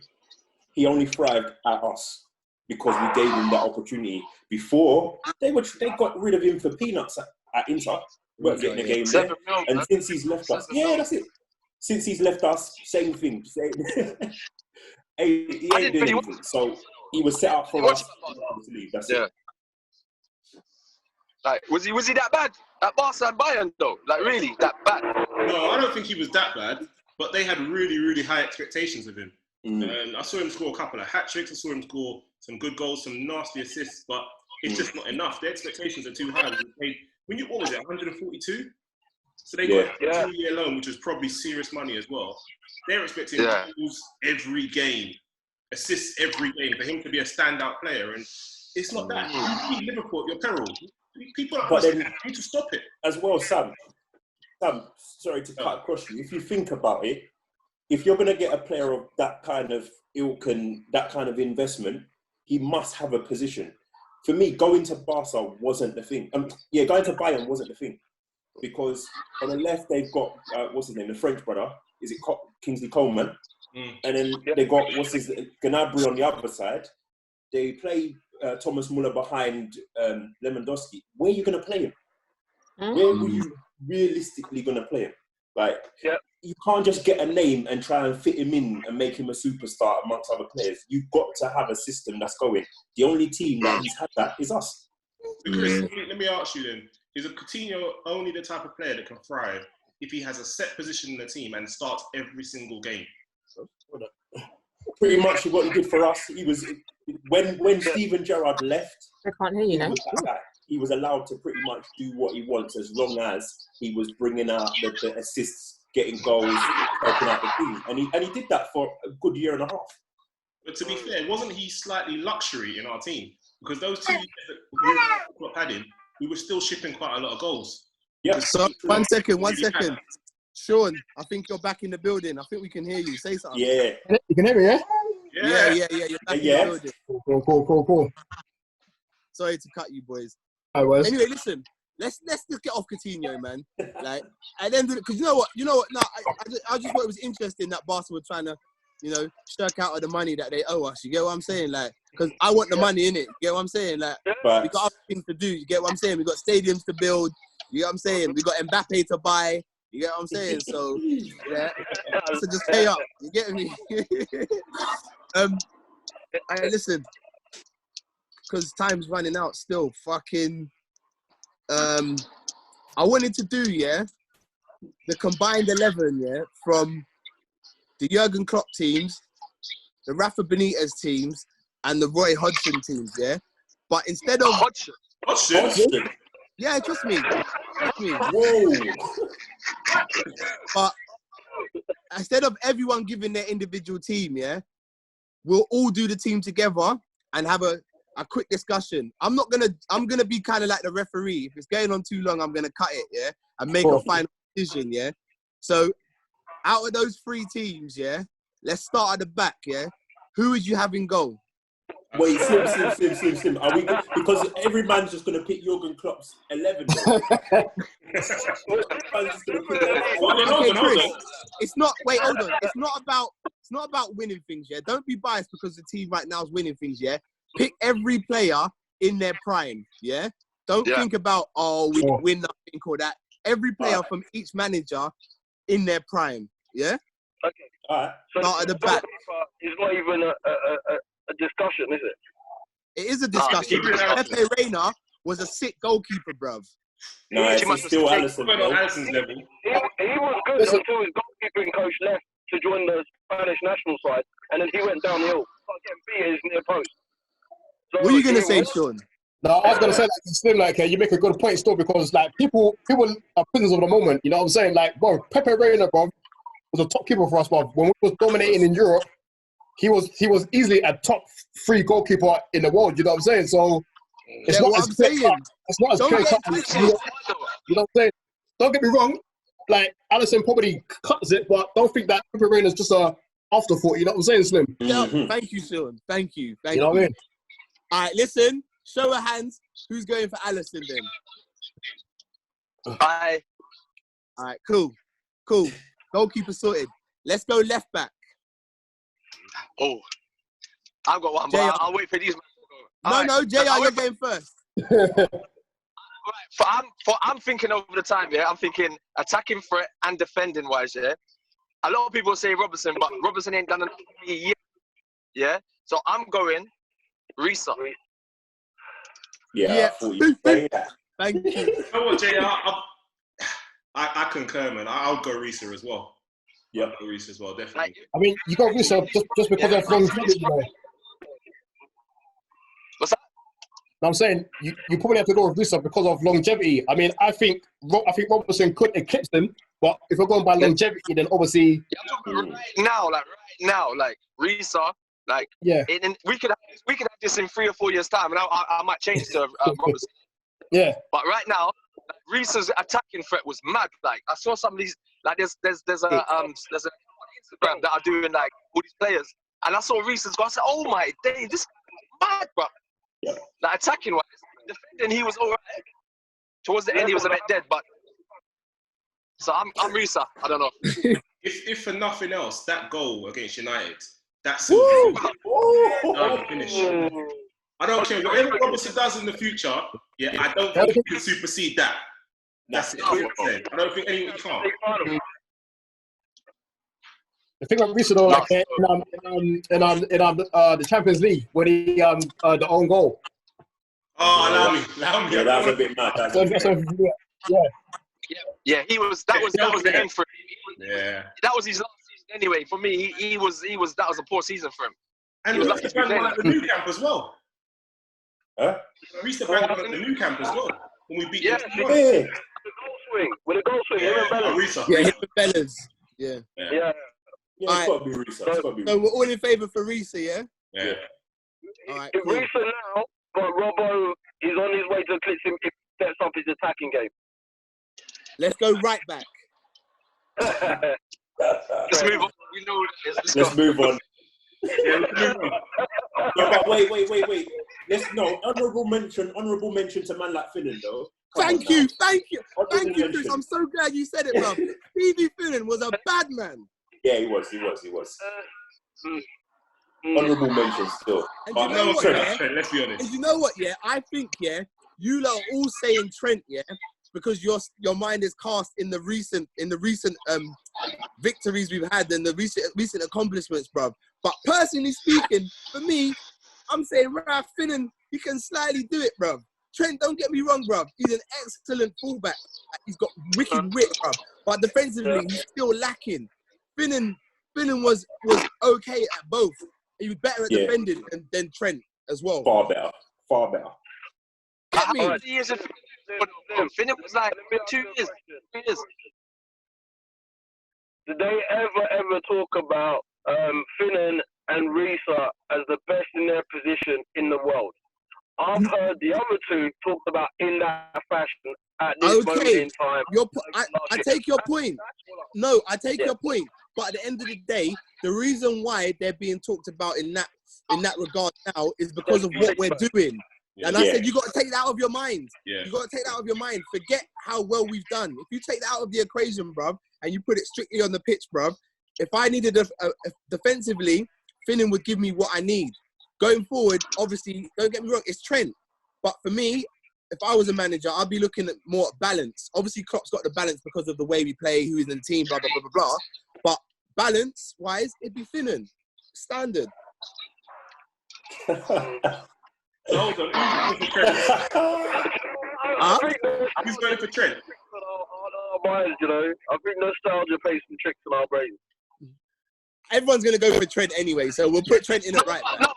he only thrived at us because we gave him that opportunity. Before, they got rid of him for peanuts at Inter. Weren't getting a game there. And since he's left us, that's it. Since he's left us, same thing. He ain't doing anything. So he was set up for us to leave. That's it. Like, was he that bad at Barca and Bayern though? Like, really that bad? No, I don't think he was that bad. But they had really, really high expectations of him. And I saw him score a couple of hat tricks. I saw him score some good goals, some nasty assists. But it's just not enough. Their expectations are too high. What was it? 142. So they got a 2-year loan, which was probably serious money as well. They're expecting goals every game, assists every game for him to be a standout player, and it's not that. You beat Liverpool at your peril. People need to stop it. As well, Sam, sorry to cut across you. If you think about it, if you're going to get a player of that kind of ilk and that kind of investment, he must have a position. For me, going to Barca wasn't the thing. Going to Bayern wasn't the thing. Because on the left, they've got, what's his name, the French brother. Is it Kingsley Coleman? And then they got, Gnabry on the other side. They play Thomas Muller behind Lewandowski. Where are you going to play him? Where were you realistically going to play him? Like, you can't just get a name and try and fit him in and make him a superstar amongst other players. You've got to have a system that's going. The only team that he's had that is us. So Chris, let me ask you then. Is a Coutinho only the type of player that can thrive if he has a set position in the team and starts every single game? Pretty much what he did for us. He was when Steven Gerrard left. I can't hear you now. He was allowed to pretty much do what he wants as long as he was bringing out the assists, getting goals, helping out the team, and he did that for a good year and a half. But to be fair, wasn't he slightly luxury in our team? Because those 2 years that Klopp had him, we were still shipping quite a lot of goals. Yeah. So, one second. Sean, I think you're back in the building. I think we can hear you. Say something. Yeah. You can hear me, yeah? Yeah. You're back in the building. Cool. Sorry to cut you, boys. Anyway, listen. Let's just get off Coutinho, man. Like, and then because you know what? No, I just thought it was interesting that Barca were trying to, shirk out of the money that they owe us. You get what I'm saying? Like, because I want the money in it. You get what I'm saying? Like, we got other things to do. You get what I'm saying? We got stadiums to build. You get what I'm saying? We got Mbappe to buy. You get what I'm saying? So, so just pay up. You get me? Listen, because time's running out still. Fucking, I wanted to do, the combined 11, from the Jurgen Klopp teams, the Rafa Benitez teams, and the Roy Hodgson teams, But instead of... Hodgson? Yeah, trust me. Whoa. But instead of everyone giving their individual team, we'll all do the team together and have a quick discussion. I'm gonna be kind of like the referee. If it's going on too long, I'm gonna cut it, and make a final decision, So out of those 3 teams, let's start at the back, Who would you have in goal? Wait, Slim. Are we because every man's just gonna pick Jurgen Klopp's 11. Okay, Chris, it's not. Wait, hold on. It's not about winning things, Don't be biased because the team right now is winning things, Pick every player in their prime, Don't think about we can win nothing or that. Every player from each manager in their prime, Okay. All right. So start at the back. It's not even a discussion, is it? It is a discussion. Pepe Reina was a sick goalkeeper, bruv. No, it's still Alisson. On Alisson's level. He was good until his goalkeeping coach left to join the Spanish national side, and then he went downhill. Getting beat at his near post. So What are you gonna say, Sean? No, I was gonna say still you make a good point still because people are prisoners of the moment. You know what I'm saying? Like, bro, Pepe Reina, bro, was a top keeper for us, bro. When we was dominating in Europe, he was easily a top 3 goalkeeper in the world. You know what I'm saying? So it's not what as I'm clear saying. cut. It's not as clear cut. You know what I'm saying? Don't get me wrong. Like Alisson probably cuts it, but don't think that Pepe Reina is just a afterthought. You know what I'm saying, Slim? Yeah, thank you, Sean. Thank you. You know what I mean? All right, listen. Show of hands. Who's going for Alisson then? Bye. All right, cool. Goalkeeper sorted. Let's go left back. Oh, I've got one, but I'll wait for these. No, JR, you're going first. Right, I'm thinking over the time, I'm thinking attacking threat and defending wise, A lot of people say Robertson, but Robertson ain't done enough yet, So I'm going Risa. Yeah. Thank you. You know what, JR? I concur, man. I'll go Risa as well. Yeah, I'll go Risa as well, definitely. I mean, you got Risa just because of longevity, you know. What's that? No, I'm saying you probably have to go with Risa because of longevity. I mean, I think Robertson could eclipse him, but if we're going by longevity, then obviously. Right now, like Risa, and we could have this in 3 or 4 years' time, and I might change to Robertson. Yeah. But right now, Risa's attacking threat was mad. Like I saw some of these, like there's a on Instagram that are doing like all these players, and I saw Risa's go. I said, "Oh my day, this is mad, bro." Yeah. Like attacking wise, defending he was all right. Towards the end, he was a bit dead, but so I'm Risa. I don't know. If for nothing else, that goal against United, that's finish. I don't care whatever Robertson does in the future. Yeah, I don't think he can supersede that. That's it. I don't think anyone can. The thing with Risa though, like in the Champions League, when he the own goal. Oh, allow me. Yeah, that was a bit mad. Yeah, he was. That was the end for him. Yeah. That was his last season anyway. For me, he was. That was a poor season for him. And he was banged on at the new camp as well. Huh? Risa banged on at the new camp as well when we beat them. The goal swing. With a goal swing, Risa. Yeah, him and Bellas. Yeah. Yeah, it's got to be Risa. So we're all in favour for Risa, yeah? Yeah. All right, If cool. Risa now, but Robbo is on his way to eclipse him if he steps up his attacking game. Let's go right back. Let's move on. We know what it is. Let's move on. Yeah, No, but wait. Honourable mention to man like Finnan though. Thank you, Chris. I'm so glad you said it, bro. Stevie Finnan was a bad man. Yeah, he was. Honourable mention still. And But you know what, yeah? let's be honest. And you know what, yeah? I think, yeah, you lot are all saying Trent, yeah, because your mind is cast in the recent victories we've had and the recent accomplishments, bruv. But personally speaking, for me, I'm saying Ralph Finnan He can slightly do it, bruv. Trent, don't get me wrong, bruv. He's an excellent fullback. He's got wicked wit, bruv. But defensively, he's still lacking. Finnan was okay at both. He was better at defending than Trent as well. Far better. Get me? How many years of Finnan was like 2 years. 3 years. Did they ever talk about Finnan and Risa as the best in their position in the world? I've heard the other two talked about in that fashion at this moment in time. I take your point. No, I take your point. But at the end of the day, the reason why they're being talked about in that regard now is because of what we're doing. And I said, you got to take that out of your mind. Yeah. You got to take that out of your mind. Forget how well we've done. If you take that out of the equation, bruv, and you put it strictly on the pitch, bruv, if I needed defensively, Finnan would give me what I need. Going forward, obviously, don't get me wrong, it's Trent. But for me, if I was a manager, I'd be looking at more balance. Obviously, Klopp's got the balance because of the way we play, who is in the team, blah, blah, blah, blah, blah. But balance-wise, it'd be Finnan. Standard. Hold on. Who's going for Trent? Our minds, you know. I think nostalgia plays some tricks in our brains. Everyone's going to go for Trent anyway, so we'll put Trent in it right now. No,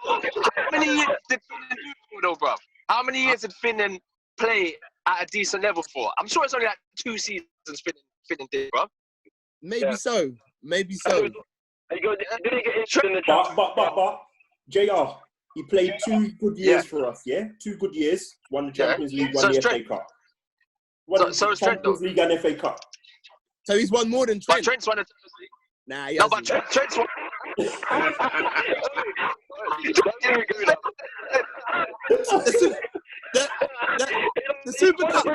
how many years did Finnan do though, bruv? How many years did Finnan play at a decent level for? I'm sure it's only like 2 seasons Finnan did, bruv. Maybe so. Maybe so. But, JR, he played 2 good years for us, yeah? 2 good years. Won the Champions League, won the FA Cup. So is Trent, though. Champions League and FA Cup. So he's won more than Trent. But Trent's won it. Nah, he No, hasn't. but Trent's won. The Super Cup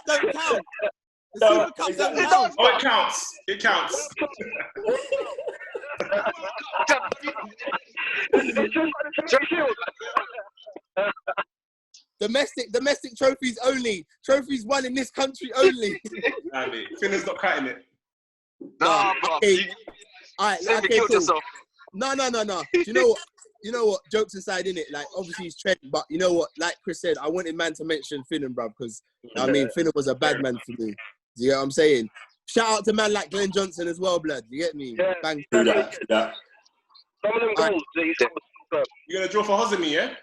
don't count. The Super Cup don't count. Oh, it counts. It counts. Domestic trophies only. Trophies won in this country only. Nah, mate. Finnan's not cutting it. Nah, bro. Okay. All right, okay, cool. Yourself. No. You know what? Jokes aside, innit? Like, obviously he's Trent, but you know what? Like Chris said, I wanted man to mention Finnan, bruv, because I mean, Finnan was a bad man for me. Do you get what I'm saying? Shout out to man like Glenn Johnson as well, blood. You get me? Yeah. Bang. Do that. Some of them goals that you said was You're going to draw for Hosemi, yeah?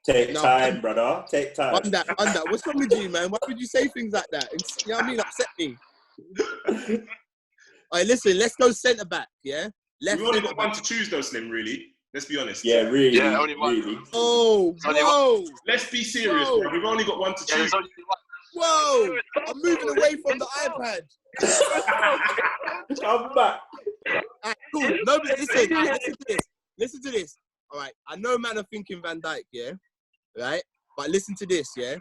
Take time, brother. Take time. On that. What's wrong with you, man? Why would you say things like that? You know what I mean? Upset me. All right, listen, let's go centre back, yeah? We've only got one to choose, though, Slim, really. Let's be honest. Yeah, really. Yeah, only one. Really. Oh, whoa. Let's be serious, Whoa. bro. We've only got one to Yeah, choose. there's only one. Whoa! I'm moving away from the iPad. I'm back. Alright, cool. No, but listen to this. All right, I know man are thinking Van Dijk, yeah? Right? But listen to this, yeah?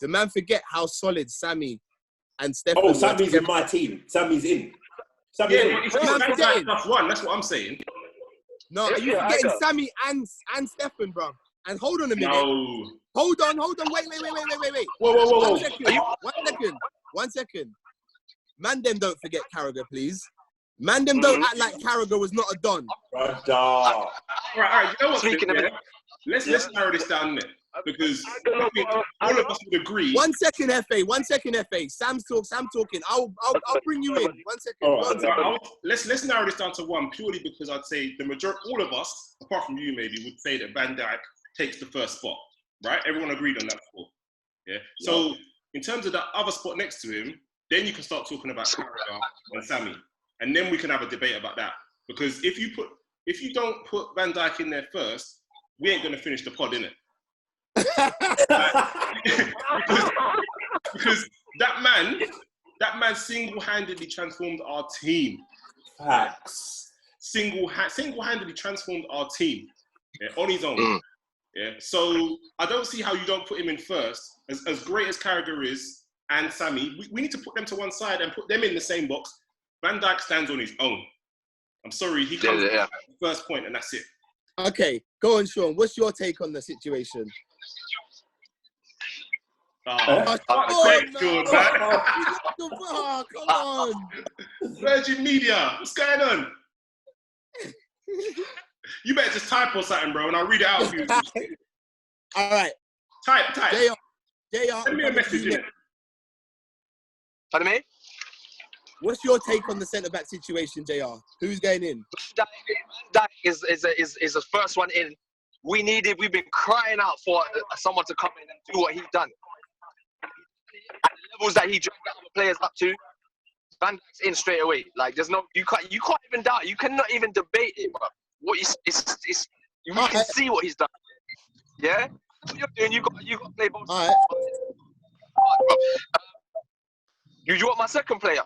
The man forget how solid Sammy and Stefan Oh, were Sammy's together. in my team. Sammy's in. Sammy's Yeah, in. it's I'm Van forgetting. Dijk +1. That's what I'm saying. No, are you forgetting Sammy and Stefan, bro? And hold on a minute. No. Hold on. Wait. Whoa. One second. Man, them don't forget Carragher, please. Man, them don't act like Carragher was not a Don. Brother. All right. You know what? Speaking of it, Let's narrow this down, innit? Because I think all of us would agree. 1 second, FA. Sam talking. I'll bring you in. 1 second. All right. One second. Let's narrow this down to one, purely because I'd say the majority, all of us, apart from you maybe, would say that Van Dijk takes the first spot, right? Everyone agreed on that before. Yeah. So in terms of that other spot next to him, then you can start talking about Carragher and Sammy, and then we can have a debate about that. Because if you don't put Van Dijk in there first, we ain't gonna finish the pod, innit? because that man single-handedly transformed our team. Facts. Single-handedly transformed our team, on his own. Yeah. So I don't see how you don't put him in first. As great as Carragher is and Sammy, we need to put them to one side and put them in the same box. Van Dijk stands on his own. I'm sorry, he comes to the first point and that's it. Okay, go on, Sean. What's your take on the situation? Oh, Come on. Virgin Media, what's going on? You better just type or something, bro, and I'll read it out for you. All right. Type. JR, Send me a message, innit? Pardon me? what's your take on the centre-back situation, JR? Who's going in? That is the first one in. We've been crying out for someone to come in and do what he's done. At the levels that he dragged other players up to, Van Dijk's in straight away. Like, there's no, you can't even doubt. You cannot even debate it, bro. What you can see what he's done. Yeah, what you're doing, you got to play both. All right. You want my second player?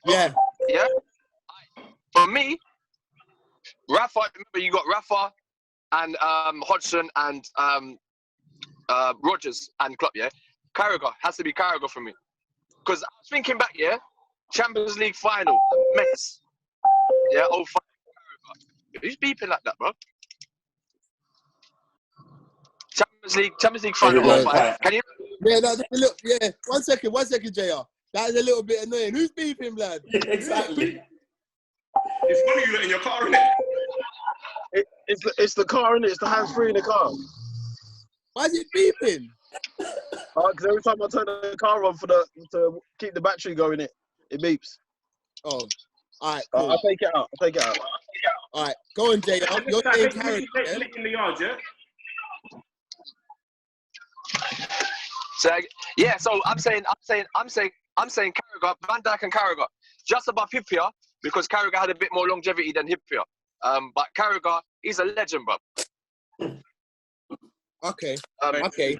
Yeah. Yeah. For me, Rafa. Remember, you got Rafa and Hodgson and Rodgers and Klopp. Yeah, Carragher has to be Carragher for me. Because I was thinking back, yeah, Champions League final, mess. Yeah, oh, who's beeping like that, bro? Champions League final, Everybody 05. Can you? Yeah, that's a little, yeah. One second, JR. That is a little bit annoying. Who's beeping, blood? Yeah, exactly. It's funny you lot in your car, innit? It's the car, innit? It's the hands-free in the car. Why is it beeping? Because every time I turn the car on to keep the battery going, it beeps. Oh, all right, cool. I'll take it out. All right, go on, JR. You're saying Carragher, in the yard, yeah? So yeah, so I'm saying Carragher, Van Dijk and Carragher, just above Hippier because Carragher had a bit more longevity than Hippier. But Carragher, he's a legend, bro. Okay. Okay.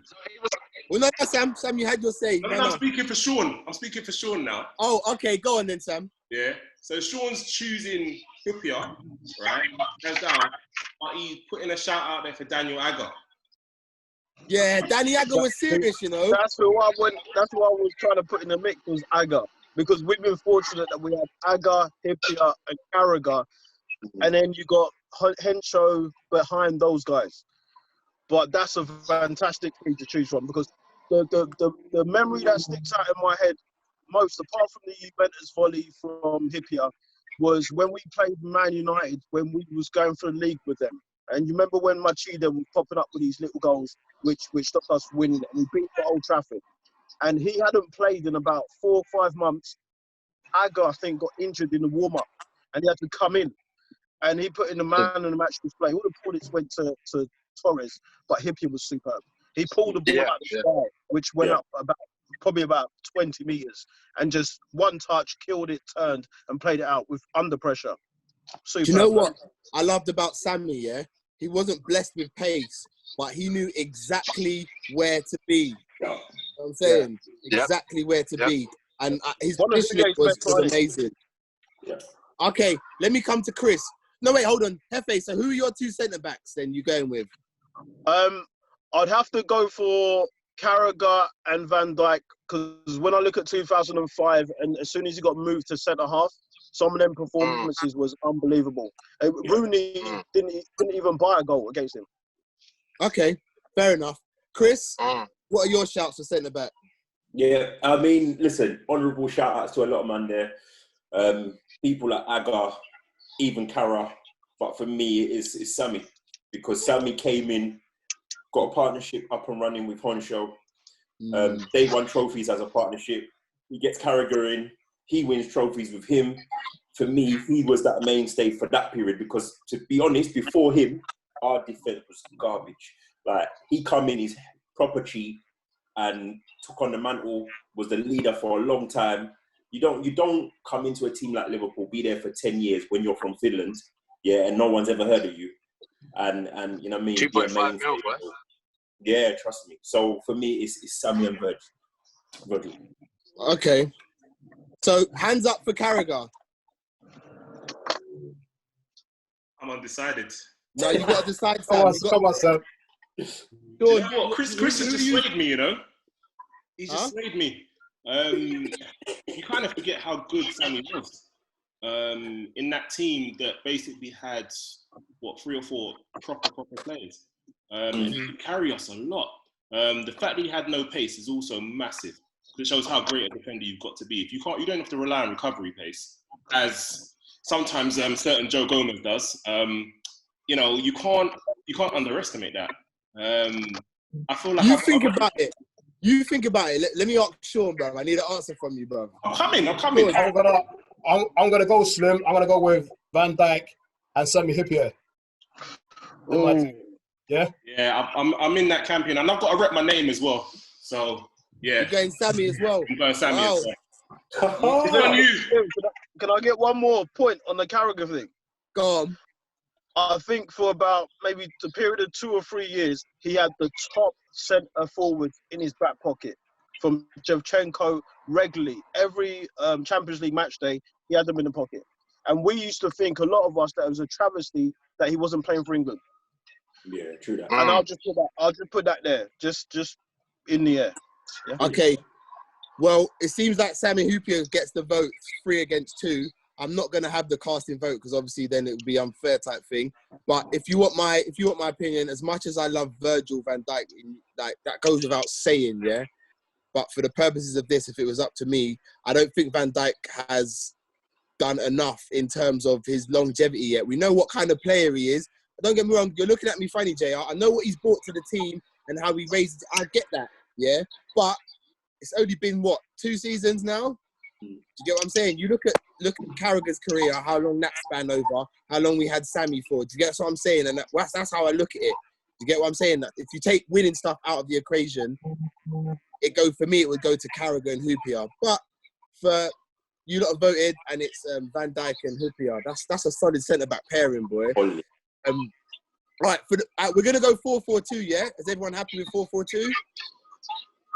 Well, no, Sam, you had your say. No, I'm speaking for Sean. I'm speaking for Sean now. Oh, okay. Go on then, Sam. Yeah. So Sean's choosing Hippier, right? Hands down. But he's putting a shout out there for Daniel Agger. Yeah, Danny Agger was serious, you know. That's what I was trying to put in the mix was Agger. Because we've been fortunate that we had Agger, Hippier, and Carragher. And then you got Henshaw behind those guys. But that's a fantastic thing to choose from because the memory that sticks out in my head most, apart from the Juventus volley from Hippier, was when we played Man United when we was going for the league with them. And you remember when Machida was popping up with these little goals, which stopped us winning, and we beat for Old Trafford. And he hadn't played in about 4 or 5 months. Agger, I think, got injured in the warm-up, and he had to come in. And he put in the man of the match display. All the plaudits went to Torres, but Hippier was superb. He pulled the ball out of the sky, which went up probably about 20 meters, and just one touch, killed it, turned, and played it out with under pressure. Superb. Do you know what I loved about Sammy? Yeah, he wasn't blessed with pace, but he knew exactly where to be. You know what I'm saying exactly where to be, and his positioning was amazing. Yeah. Okay, let me come to Chris. No, wait, hold on. Hefe, so who are your 2 centre-backs then you going with? I'd have to go for Carragher and Van Dijk because when I look at 2005 and as soon as he got moved to centre-half, some of them performances was unbelievable. Rooney didn't even buy a goal against him. Okay, fair enough. Chris, what are your shouts for centre-back? Yeah, I mean, listen, honourable shout-outs to a lot of man there. People like Agger, even Cara, but for me, it's Sammy because Sammy came in, got a partnership up and running with Honsho. They won trophies as a partnership. He gets Carragher in, he wins trophies with him. For me, he was that mainstay for that period because, to be honest, before him, our defense was garbage. Like, he come in, he's proper cheap and took on the mantle, was the leader for a long time. You don't come into a team like Liverpool, be there for 10 years when you're from Finland, and no one's ever heard of you. And you know what I mean? 2.5 mil, boy. Yeah, trust me. So for me, it's Sammy and Virgil. Okay. So hands up for Carragher. I'm undecided. No, you got to decide. Sam. Come on, Sam. Do you know what? Chris has just swayed me, you know? He's just swayed me. You kind of forget how good Sammy was in that team that basically had 3 or 4 proper players. And he could carry us a lot. The fact that he had no pace is also massive. It shows how great a defender you've got to be. If you don't have to rely on recovery pace, as sometimes certain Joe Gomez does. You know, you can't you can't underestimate that. I feel like You think about it. Let me ask Sean, bro. I need an answer from you, bro. I'm coming. I'm gonna go slim. I'm gonna go with Van Dijk and Sammy Hippier. Yeah. Yeah, I'm in that campion, and I've got to rep my name as well. So yeah, You're going Sammy as well. I'm going Sammy Wow. as well. It's on you. Can I get one more point on the Carragher thing? Go on. I think for about maybe the period of 2 or 3 years, he had the top centre forward in his back pocket from Shevchenko regularly. Every Champions League match day, he had them in the pocket. And we used to think, a lot of us, that it was a travesty that he wasn't playing for England. Yeah, true that. And I'll just put that there, just in the air. Yeah? Okay. Well, it seems like Sammy Hippier gets the vote 3 against 2. I'm not going to have the casting vote because obviously then it would be unfair type thing. But if you want my opinion, as much as I love Virgil van Dijk, like that goes without saying, yeah. But for the purposes of this, if it was up to me, I don't think Van Dijk has done enough in terms of his longevity yet. We know what kind of player he is. Don't get me wrong, you're looking at me funny, JR. I know what he's brought to the team and how he raised. I get that, yeah. But it's only been 2 seasons now. Do you get what I'm saying? You look at Carragher's career, how long that spanned over, how long we had Sammy for. Do you get what I'm saying? And that's how I look at it. Do you get what I'm saying? That if you take winning stuff out of the equation, for me, it would go to Carragher and Hippier. But for you lot have voted, and it's Van Dijk and Hippier. That's a solid centre back pairing, boy. Right, we're gonna go 4-4-2. Yeah, is everyone happy with 4-4-2?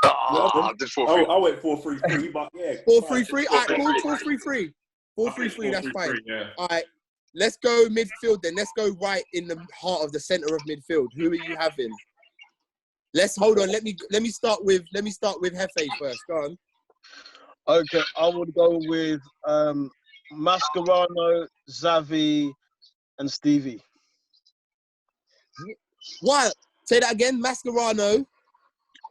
I did 4-3. I went 4-3-3, but yeah. 4-3-3. All right, cool. 4-3-3. 4-3-3. That's fine. Yeah. All right, let's go midfield then. Let's go right in the heart of the centre of midfield. Who are you having? Hold on. Let me start with Hefe first. Go on. Okay, I would go with Mascherano, Xavi, and Stevie. What? Say that again. Mascherano,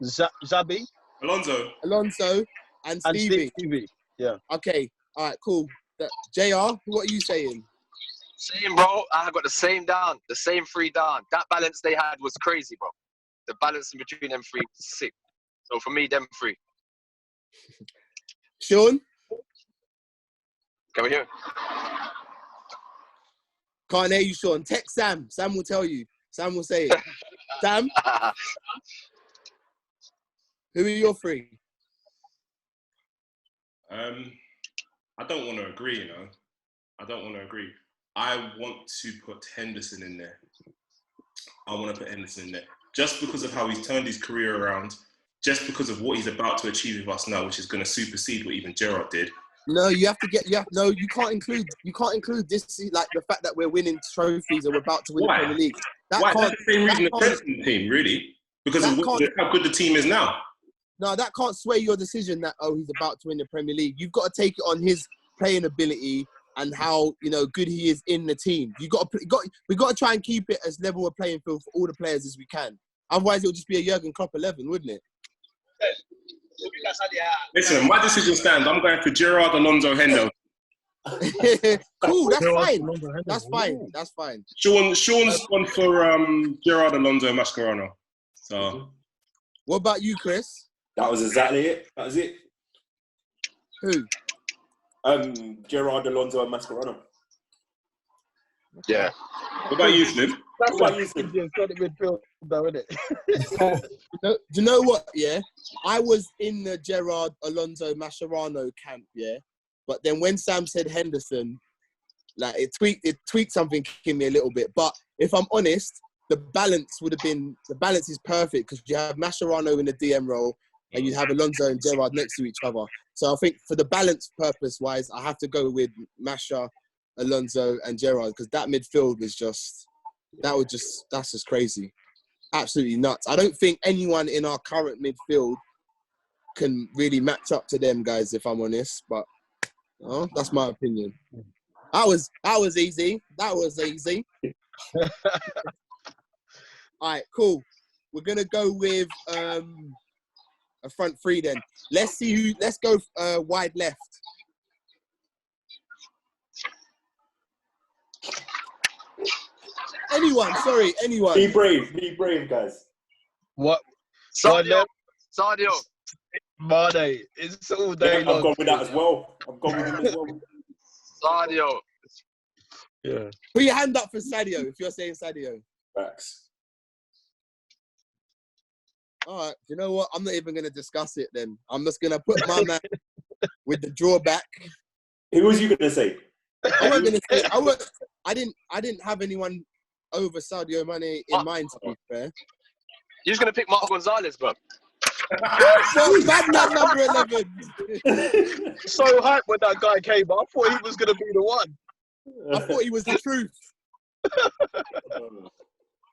Xavi, Alonso, and Stevie. Yeah. Okay. All right. Cool. JR, what are you saying? Same, bro. I got the same 3 down. That balance they had was crazy, bro. The balance in between them 3 was sick. So for me, them 3. Sean? Can we hear? Can't hear you, Sean. Text Sam. Sam will tell you. Sam will say it. Sam? Who are your 3? I don't want to agree, you know. I don't want to agree. I want to put Henderson in there. Just because of how he's turned his career around, just because of what he's about to achieve with us now, which is going to supersede what even Gerrard did. No, you can't include this, like the fact that we're winning trophies and we're about to win the Premier League. Why? That's the same reason the the team, really. Because of how good the team is now. No, that can't sway your decision that, he's about to win the Premier League. You've got to take it on his playing ability and how, good he is in the team. We've got to try and keep it as level a playing field for all the players as we can. Otherwise, it'll just be a Jurgen Klopp 11, wouldn't it? Listen, my decision stands. I'm going for Gerrard, Alonso, Hendo. Cool, that's fine. Sean's gone for Gerrard, Alonso, and Mascherano. So, what about you, Chris? That was exactly it. That was it. Who? Gerrard, Alonso, and Mascherano. Yeah. What about you, Slim? That's what you said. Midfield, though, isn't it? Do you know what? Yeah, I was in the Gerrard, Alonso, Mascherano camp. Yeah, but then when Sam said Henderson, like it tweaked something in me a little bit. But if I'm honest, the balance is perfect because you have Mascherano in the DM role and you have Alonso and Gerrard next to each other. So I think for the balance purpose wise, I have to go with Mascher, Alonso, and Gerrard because that midfield was that's just crazy. Absolutely nuts. I don't think anyone in our current midfield can really match up to them guys, if I'm honest. But that's my opinion. That was easy. That was easy. All right, cool. We're gonna go with a front 3 then. Let's go wide left. Anyone, sorry, Be anyone. brave, guys. What? Sadio. Sadio. Mane. It's all Yeah, day I've long. gone with that as well. I've gone with him as well. Sadio. Yeah. Put your hand up for Sadio if you're saying Sadio. Facts. All right, you know what? I'm not even going to discuss it then. I'm just going to put my man with the drawback. Who was you gonna say? I wasn't going to say, I didn't have anyone over Sadio Mane in mind, to be fair. You're just gonna pick Marco Gonzalez, bro. Well, bad man number 11. So hyped when that guy came. I thought he was gonna be the one. I thought he was the truth.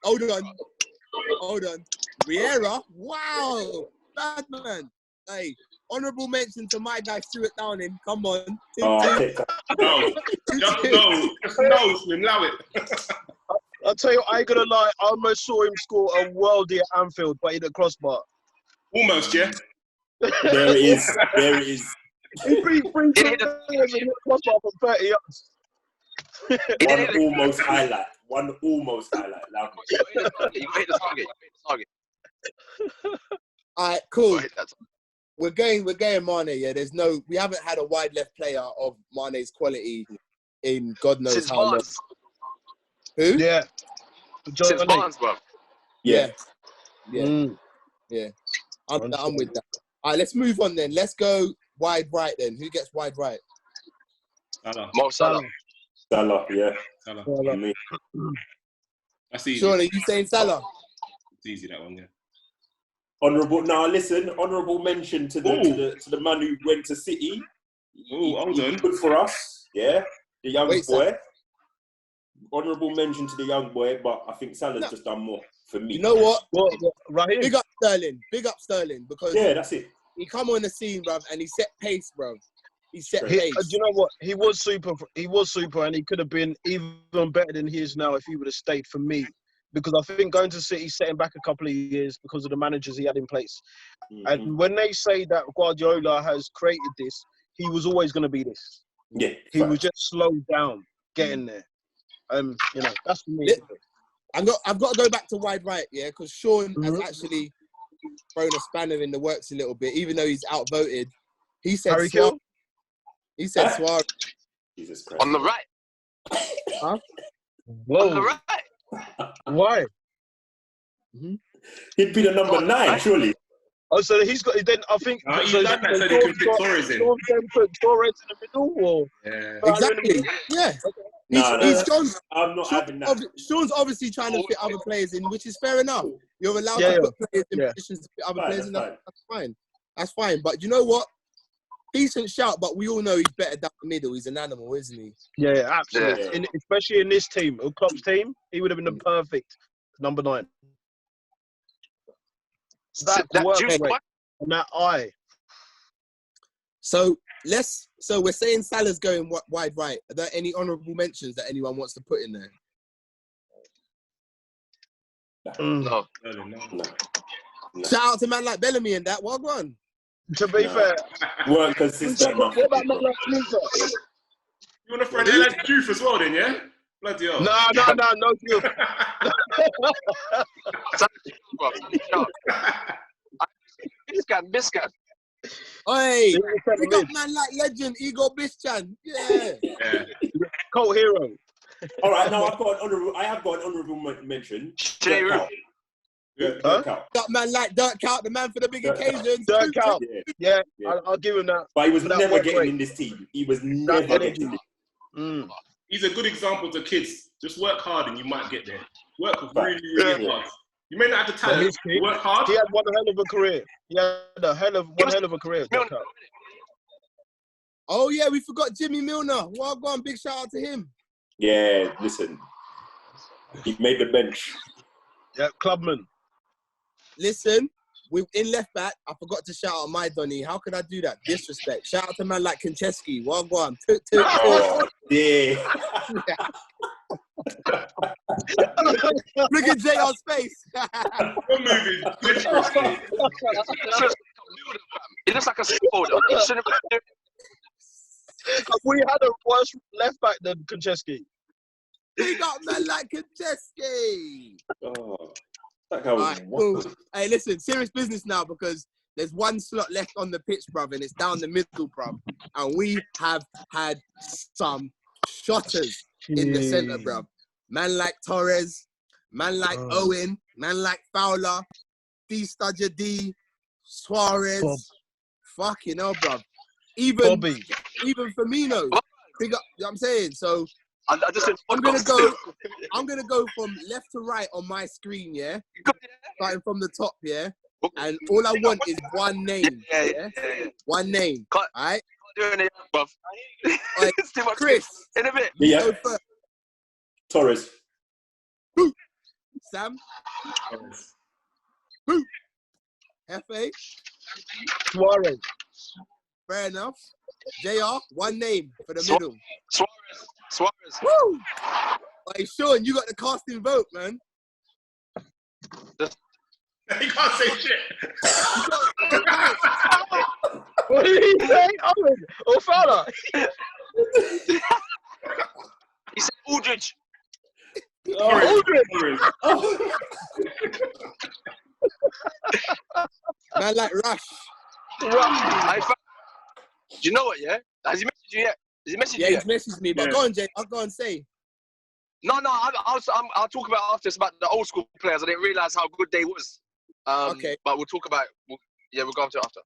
Hold on. Vieira, wow, bad man. Hey, honourable mention to my guy Stuart Downing. Come on. I take that. No, just no, Slim, allow it. I'll tell you, I ain't gonna lie. I almost saw him score a worldie at Anfield, but hit the crossbar. Almost, yeah. There it is. He beat three players and hit the crossbar from 30 yards. One almost highlight. Loud. You hit the target. All right, cool. We're going Mane. Yeah, we haven't had a wide left player of Mane's quality in God knows Since how long. Barnes. Who? Yeah. Since Barnes, bro. Yeah. Mm. Yeah. I'm with that. All right, let's move on then. Let's go wide right then. Who gets wide right? Salah. Mo Salah. Salah, yeah. Salah. Salah. Me. That's easy. Sean, are you saying Salah? It's easy, that one, yeah. Honourable mention to the man who went to City. Hold on. Good for us, yeah. The young Wait, boy. Honourable mention to the young boy, but I think Salah's just done more for me. You know what? Raheem. Big up Sterling, because Yeah, that's it. he come on the scene, bruv, and he set pace, bruv. He set Do pace. you know what? He was super, and he could have been even better than he is now if he would have stayed for me. Because I think going to City set him back a couple of years because of the managers he had in place. Mm-hmm. And when they say that Guardiola has created this, he was always going to be this. Yeah, He was just slowed down getting there. That's for me. I've got to go back to wide right, yeah, because Sean has actually thrown a spanner in the works a little bit, even though he's outvoted. He said Harry Suarez. Kane? He said Suarez. Jesus Christ. On the right. Huh? Whoa. On the right. Why? He'd be the number 9, surely. Oh, so he's got. Then I think. He's done that so they can fit Torres in. Put Torres in the middle, or Exactly. Yeah. I'm not having that. Sean's obviously trying to fit other players in, which is fair enough. You're allowed to put players in positions to fit other players in. That's fine. That's fine. But you know what? Decent shout, but we all know he's better down the middle. He's an animal, isn't he? Yeah, absolutely. Yeah. Especially in this team, Klopp's team, he would have been the perfect number 9. That work rate and that eye. So we're saying Salah's going wide right. Are there any honourable mentions that anyone wants to put in there? No. Shout out to man like Bellamy and that. Well done. To be fair, weren't consistent enough. what about man like Juve? You want to throw in like Juve as well, then, yeah? Bloody hell. No Juve. Biscan. Hey, we got man like legend Igor Bischan. Yeah. Cult hero. All right, now I have got an honourable mention. Dirk Kuyt. Dirk Kuyt. That man like Dirk Kuyt, the man for the big occasions. Dirk Kuyt. Yeah. I'll give him that. But he was never getting in this team. He was never getting in. He's a good example to kids. Just work hard and you might get there. Work really, really hard. You may not have the talent. Work hard. He had one hell of a career. He had one hell of a career. Oh yeah, we forgot Jimmy Milner. Well gone, big shout out to him. Yeah, listen. He made the bench. Yeah, clubman. Listen, in left back, I forgot to shout out my Donny. How could I do that? Disrespect. Shout out to man like Konchesky. Well gone. Oh, yeah. Look at JR's face. What movie? He looks like a skateboarder. We had a worse left back than Konchesky. Big up, man, like Kacheski. Oh, that guy was Alright, cool. Hey, listen, serious business now because there's one slot left on the pitch, bruv, and it's down the middle, bruv. And we have had some shotters in the centre, bruv. Man like Torres, man like Owen, man like Fowler, D. Studger D, Suarez. Bob. Fucking hell, bruv. Even Firmino. Big up, you know what I'm saying? So I just said, I'm gonna go from left to right on my screen, yeah? Starting from the top, yeah? And all I want is one name. Yeah? One name. Alright? Right, Chris. In a bit. Yeah. Go first. Torres. Who? Sam. Who? Hefe. Suarez. Fair enough. JR, one name for the middle. Suarez. Woo! Hey, Sean, you got the casting vote, man. He can't say shit. What did he say? Owen or Fowler? He said Aldridge. Aldridge. Man like Rush. Do you know what, yeah? Has he messaged you yet? Has he messaged you Yeah, yet? he's messaged me. But go on, Jay. I'll go and say. No, I'll talk about after. It's about the old school players. I didn't realise how good they was. Okay. But we'll talk about we'll go into it after.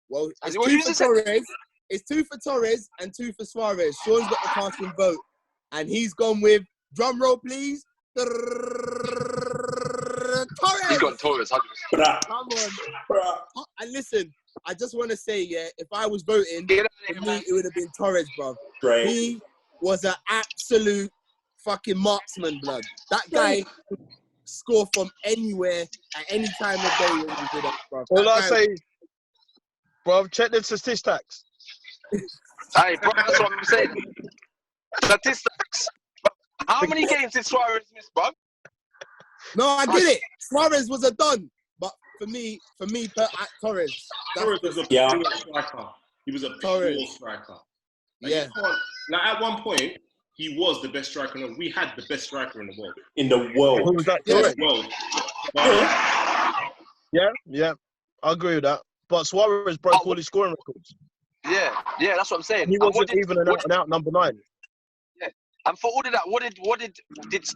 Well, it's two for Torres. It's 2 for Torres and 2 for Suarez. Sean's got the casting vote. And he's gone with, drum roll, please. Torres. He's got Torres. Come on. And listen, I just want to say, yeah, if I was voting, for me, it would have been Torres, bro. Great. He was an absolute fucking marksman, blood. That guy could score from anywhere at any time of day when he did that, bro. All I say, bro, check the statistics. Hey, bro, that's what I'm saying. Statistics. How many games did Suarez miss, bro? No, I get it. Suarez was a done. But for me, Torres. Torres was a pure striker. He was a pure striker. Like, yeah. Like at one point, he was the best striker. We had the best striker in the world. In the world. Who was that? In the world. Yeah, I agree with that. But Suarez broke all his scoring records. Yeah, that's what I'm saying. He wasn't even an out number 9. Yeah, and for all of that,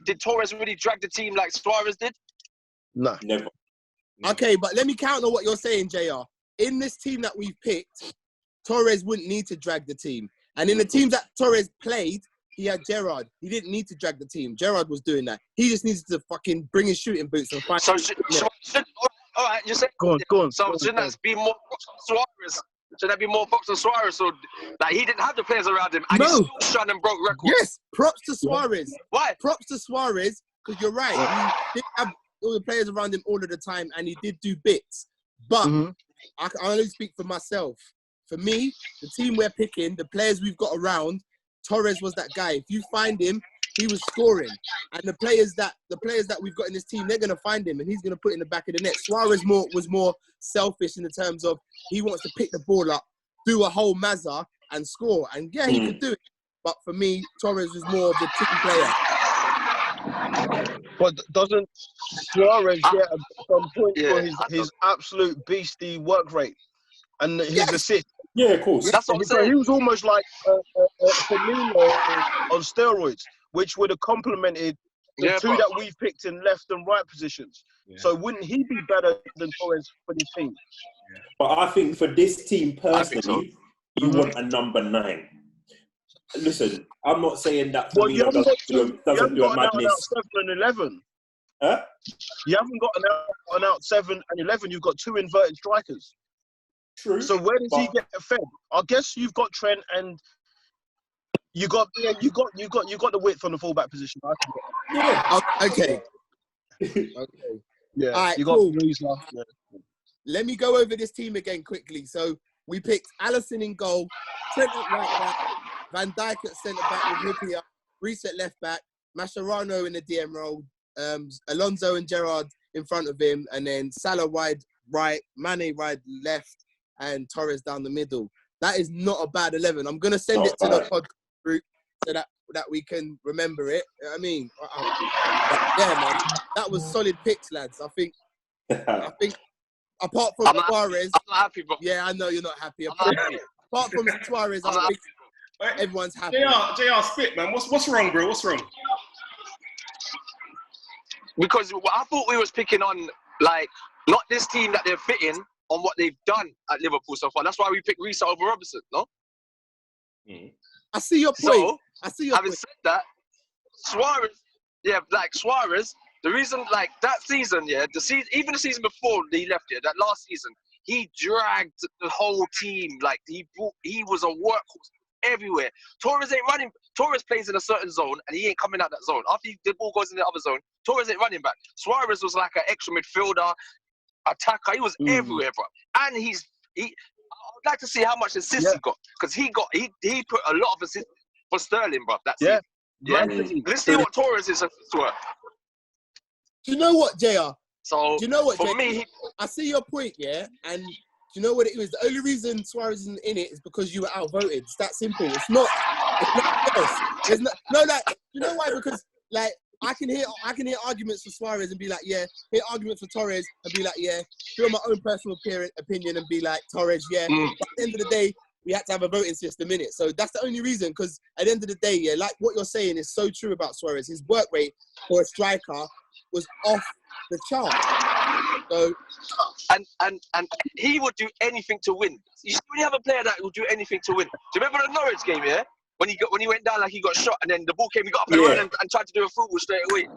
did Torres really drag the team like Suarez did? No, never. Okay, but let me counter what you're saying, JR. In this team that we've picked, Torres wouldn't need to drag the team. And in the teams that Torres played, he had Gerrard. He didn't need to drag the team. Gerrard was doing that. He just needs to fucking bring his shooting boots and find. So all right, you said. Go on. So shouldn't that be more Fox on Suarez? Should that be more Fox on Suarez? So like he didn't have the players around him, and he still shot and broke records. Yes, props to Suarez. Why? Props to Suarez, because you're right. He didn't have all the players around him all of the time, and he did do bits. But I only speak for myself. For me, the team we're picking, the players we've got around, Torres was that guy. If you find him, he was scoring. And the players that we've got in this team, they're gonna find him and he's gonna put it in the back of the net. Suarez was more selfish in the terms of he wants to pick the ball up, do a whole Mazza and score. And yeah, he could do it. But for me, Torres was more of the team player. But doesn't Suarez get some points for his absolute beastly work rate and his assist? Yeah, of course. That's what I'm saying. He was almost like Firmino on steroids, which would have complemented the two that we've picked in left and right positions. Yeah. So wouldn't he be better than Torres for this team? Yeah. But I think for this team personally, you want a number 9. Listen, I'm not saying that Firmino doesn't do a madness. 7 and 11. Huh? You haven't got an out 7 and 11. You've got 2 inverted strikers. True. So where does he get fed? I guess you've got Trent and you got the width on the fullback position. Yeah. Okay. Yeah. All right, you got cool. Yeah. Let me go over this team again quickly. So we picked Alisson in goal, Trent at right back, Van Dijk at centre back with Hippier, Reese at left back, Mascherano in the DM role, Alonso and Gerrard in front of him, and then Salah wide right, Mane wide left, and Torres down the middle. That is not a bad 11. I'm going to send it to the pod group so that that we can remember it. You know what I mean, but yeah, man, that was solid picks, lads. I think apart from Suarez, I'm not happy, bro. yeah, I know you're not happy. I'm not happy. Apart from Suarez, I'm not I think Right? everyone's happy. JR, spit, man. What's wrong, bro? What's wrong? Because I thought we was picking on, like, not this team that they're fitting on what they've done at Liverpool so far. That's why we picked Risa over Robertson, no? I see your point. So, I see your having point. said that, Suarez, the reason, like, that season, yeah, even the season before he left here, that last season, he dragged the whole team. Like, he was a workhorse everywhere. Torres ain't running. Torres plays in a certain zone, and he ain't coming out that zone. After the ball goes in the other zone, Torres ain't running back. Suarez was like an extra midfielder, attacker. He was everywhere, bro. And I would like to see how much assists he got, because he put a lot of assists for Sterling, bro. That's it. Yeah. Let's see what Torres is assists were. Do you know what, JR? So do you know what, for JR? me, I see your point, yeah, and do you know what it is? The only reason Suarez isn't in it is because you were outvoted. It's that simple. It's not else. There's you know why? Because like I can hear arguments for Suarez and be like, yeah. Hear arguments for Torres and be like, yeah. Feel my own personal opinion and be like, Torres, yeah. But at the end of the day, we had to have a voting system in it. So that's the only reason. Because at the end of the day, yeah, like what you're saying is so true about Suarez. His work rate for a striker was off the chart. So and he would do anything to win. You see, when you have a player that will do anything to win. Do you remember the Norwich game, yeah? When he went down like he got shot, and then the ball came, he got up and ran and tried to do a football straight away.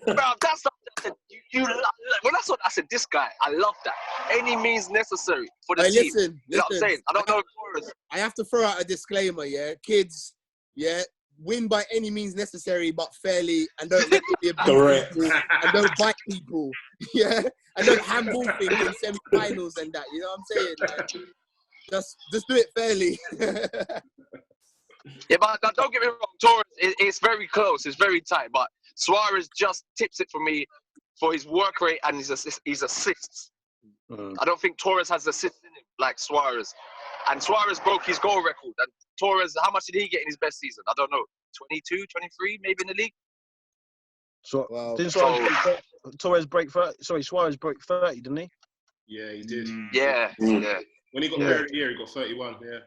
Bro, that's something when I saw that, I said, this guy, I love that. Any means necessary for the team. Listen, you know what I'm saying? I don't know if Torres. I have to throw out a disclaimer, yeah? Kids, yeah? Win by any means necessary, but fairly, and don't really abuse people, and don't bite people, yeah, and don't handball things in semi-finals and that. You know what I'm saying? Like, just do it fairly. Yeah, but don't get me wrong. Torres, it's very close. It's very tight. But Suarez just tips it for me for his work rate and his assists. I don't think Torres has assists in him like Suarez. And Suarez broke his goal record. And Torres, how much did he get in his best season? I don't know. 22, 23, maybe in the league? So, wow. Didn't Suarez break 30? Sorry, Suarez broke 30, didn't he? Yeah, he did. Yeah. When he got there a year, he got 31, Yeah.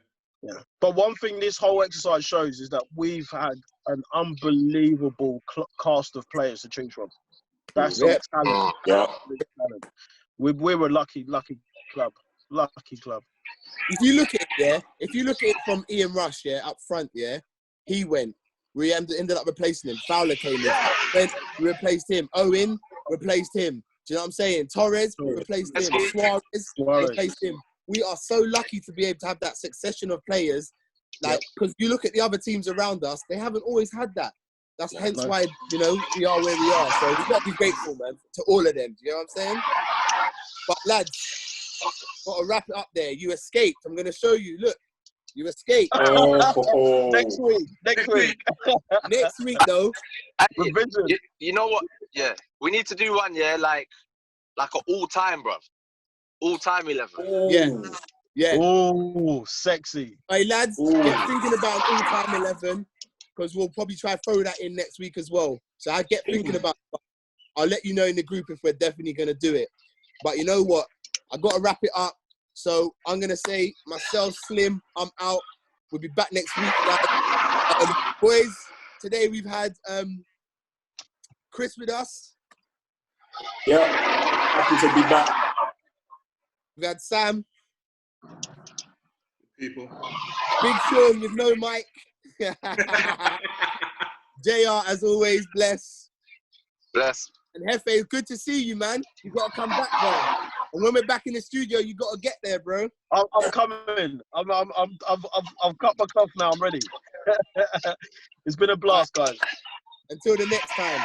But one thing this whole exercise shows is that we've had an unbelievable cast of players to choose from. That's some talent. Yeah. We were a lucky club. Lucky club. If you look at it from Ian Rush, yeah, up front, yeah, he went. We ended up replacing him. Fowler came in. Then we replaced him. Owen replaced him. Do you know what I'm saying? Torres replaced him. Suarez replaced him. We are so lucky to be able to have that succession of players. Like, because you look at the other teams around us, they haven't always had that. That's hence why, you know, we are where we are. So we've got to be grateful, man, to all of them. Do you know what I'm saying? But lads, got to wrap it up there. You escaped. I'm going to show you. Look, you escaped. Next week. Next week, though. You know what? Yeah, we need to do one. Yeah, like an all-time, bro. All-time 11. Yeah. Oh, sexy. Hey, lads, get thinking about all-time 11 because we'll probably try to throw that in next week as well. So I get thinking about it. I'll let you know in the group if we're definitely going to do it. But you know what? I got to wrap it up. So I'm going to say myself, Slim, I'm out. We'll be back next week. Boys, today we've had Chris with us. Yeah, happy to be back. We've had Sam. People. Big Sean with no mic. JR, as always, bless. And Hefe, good to see you, man. You got to come back, bro. And when we're back in the studio, you got to get there, bro. I'm coming. I've cut my cloth now. I'm ready. It's been a blast, guys. Until the next time.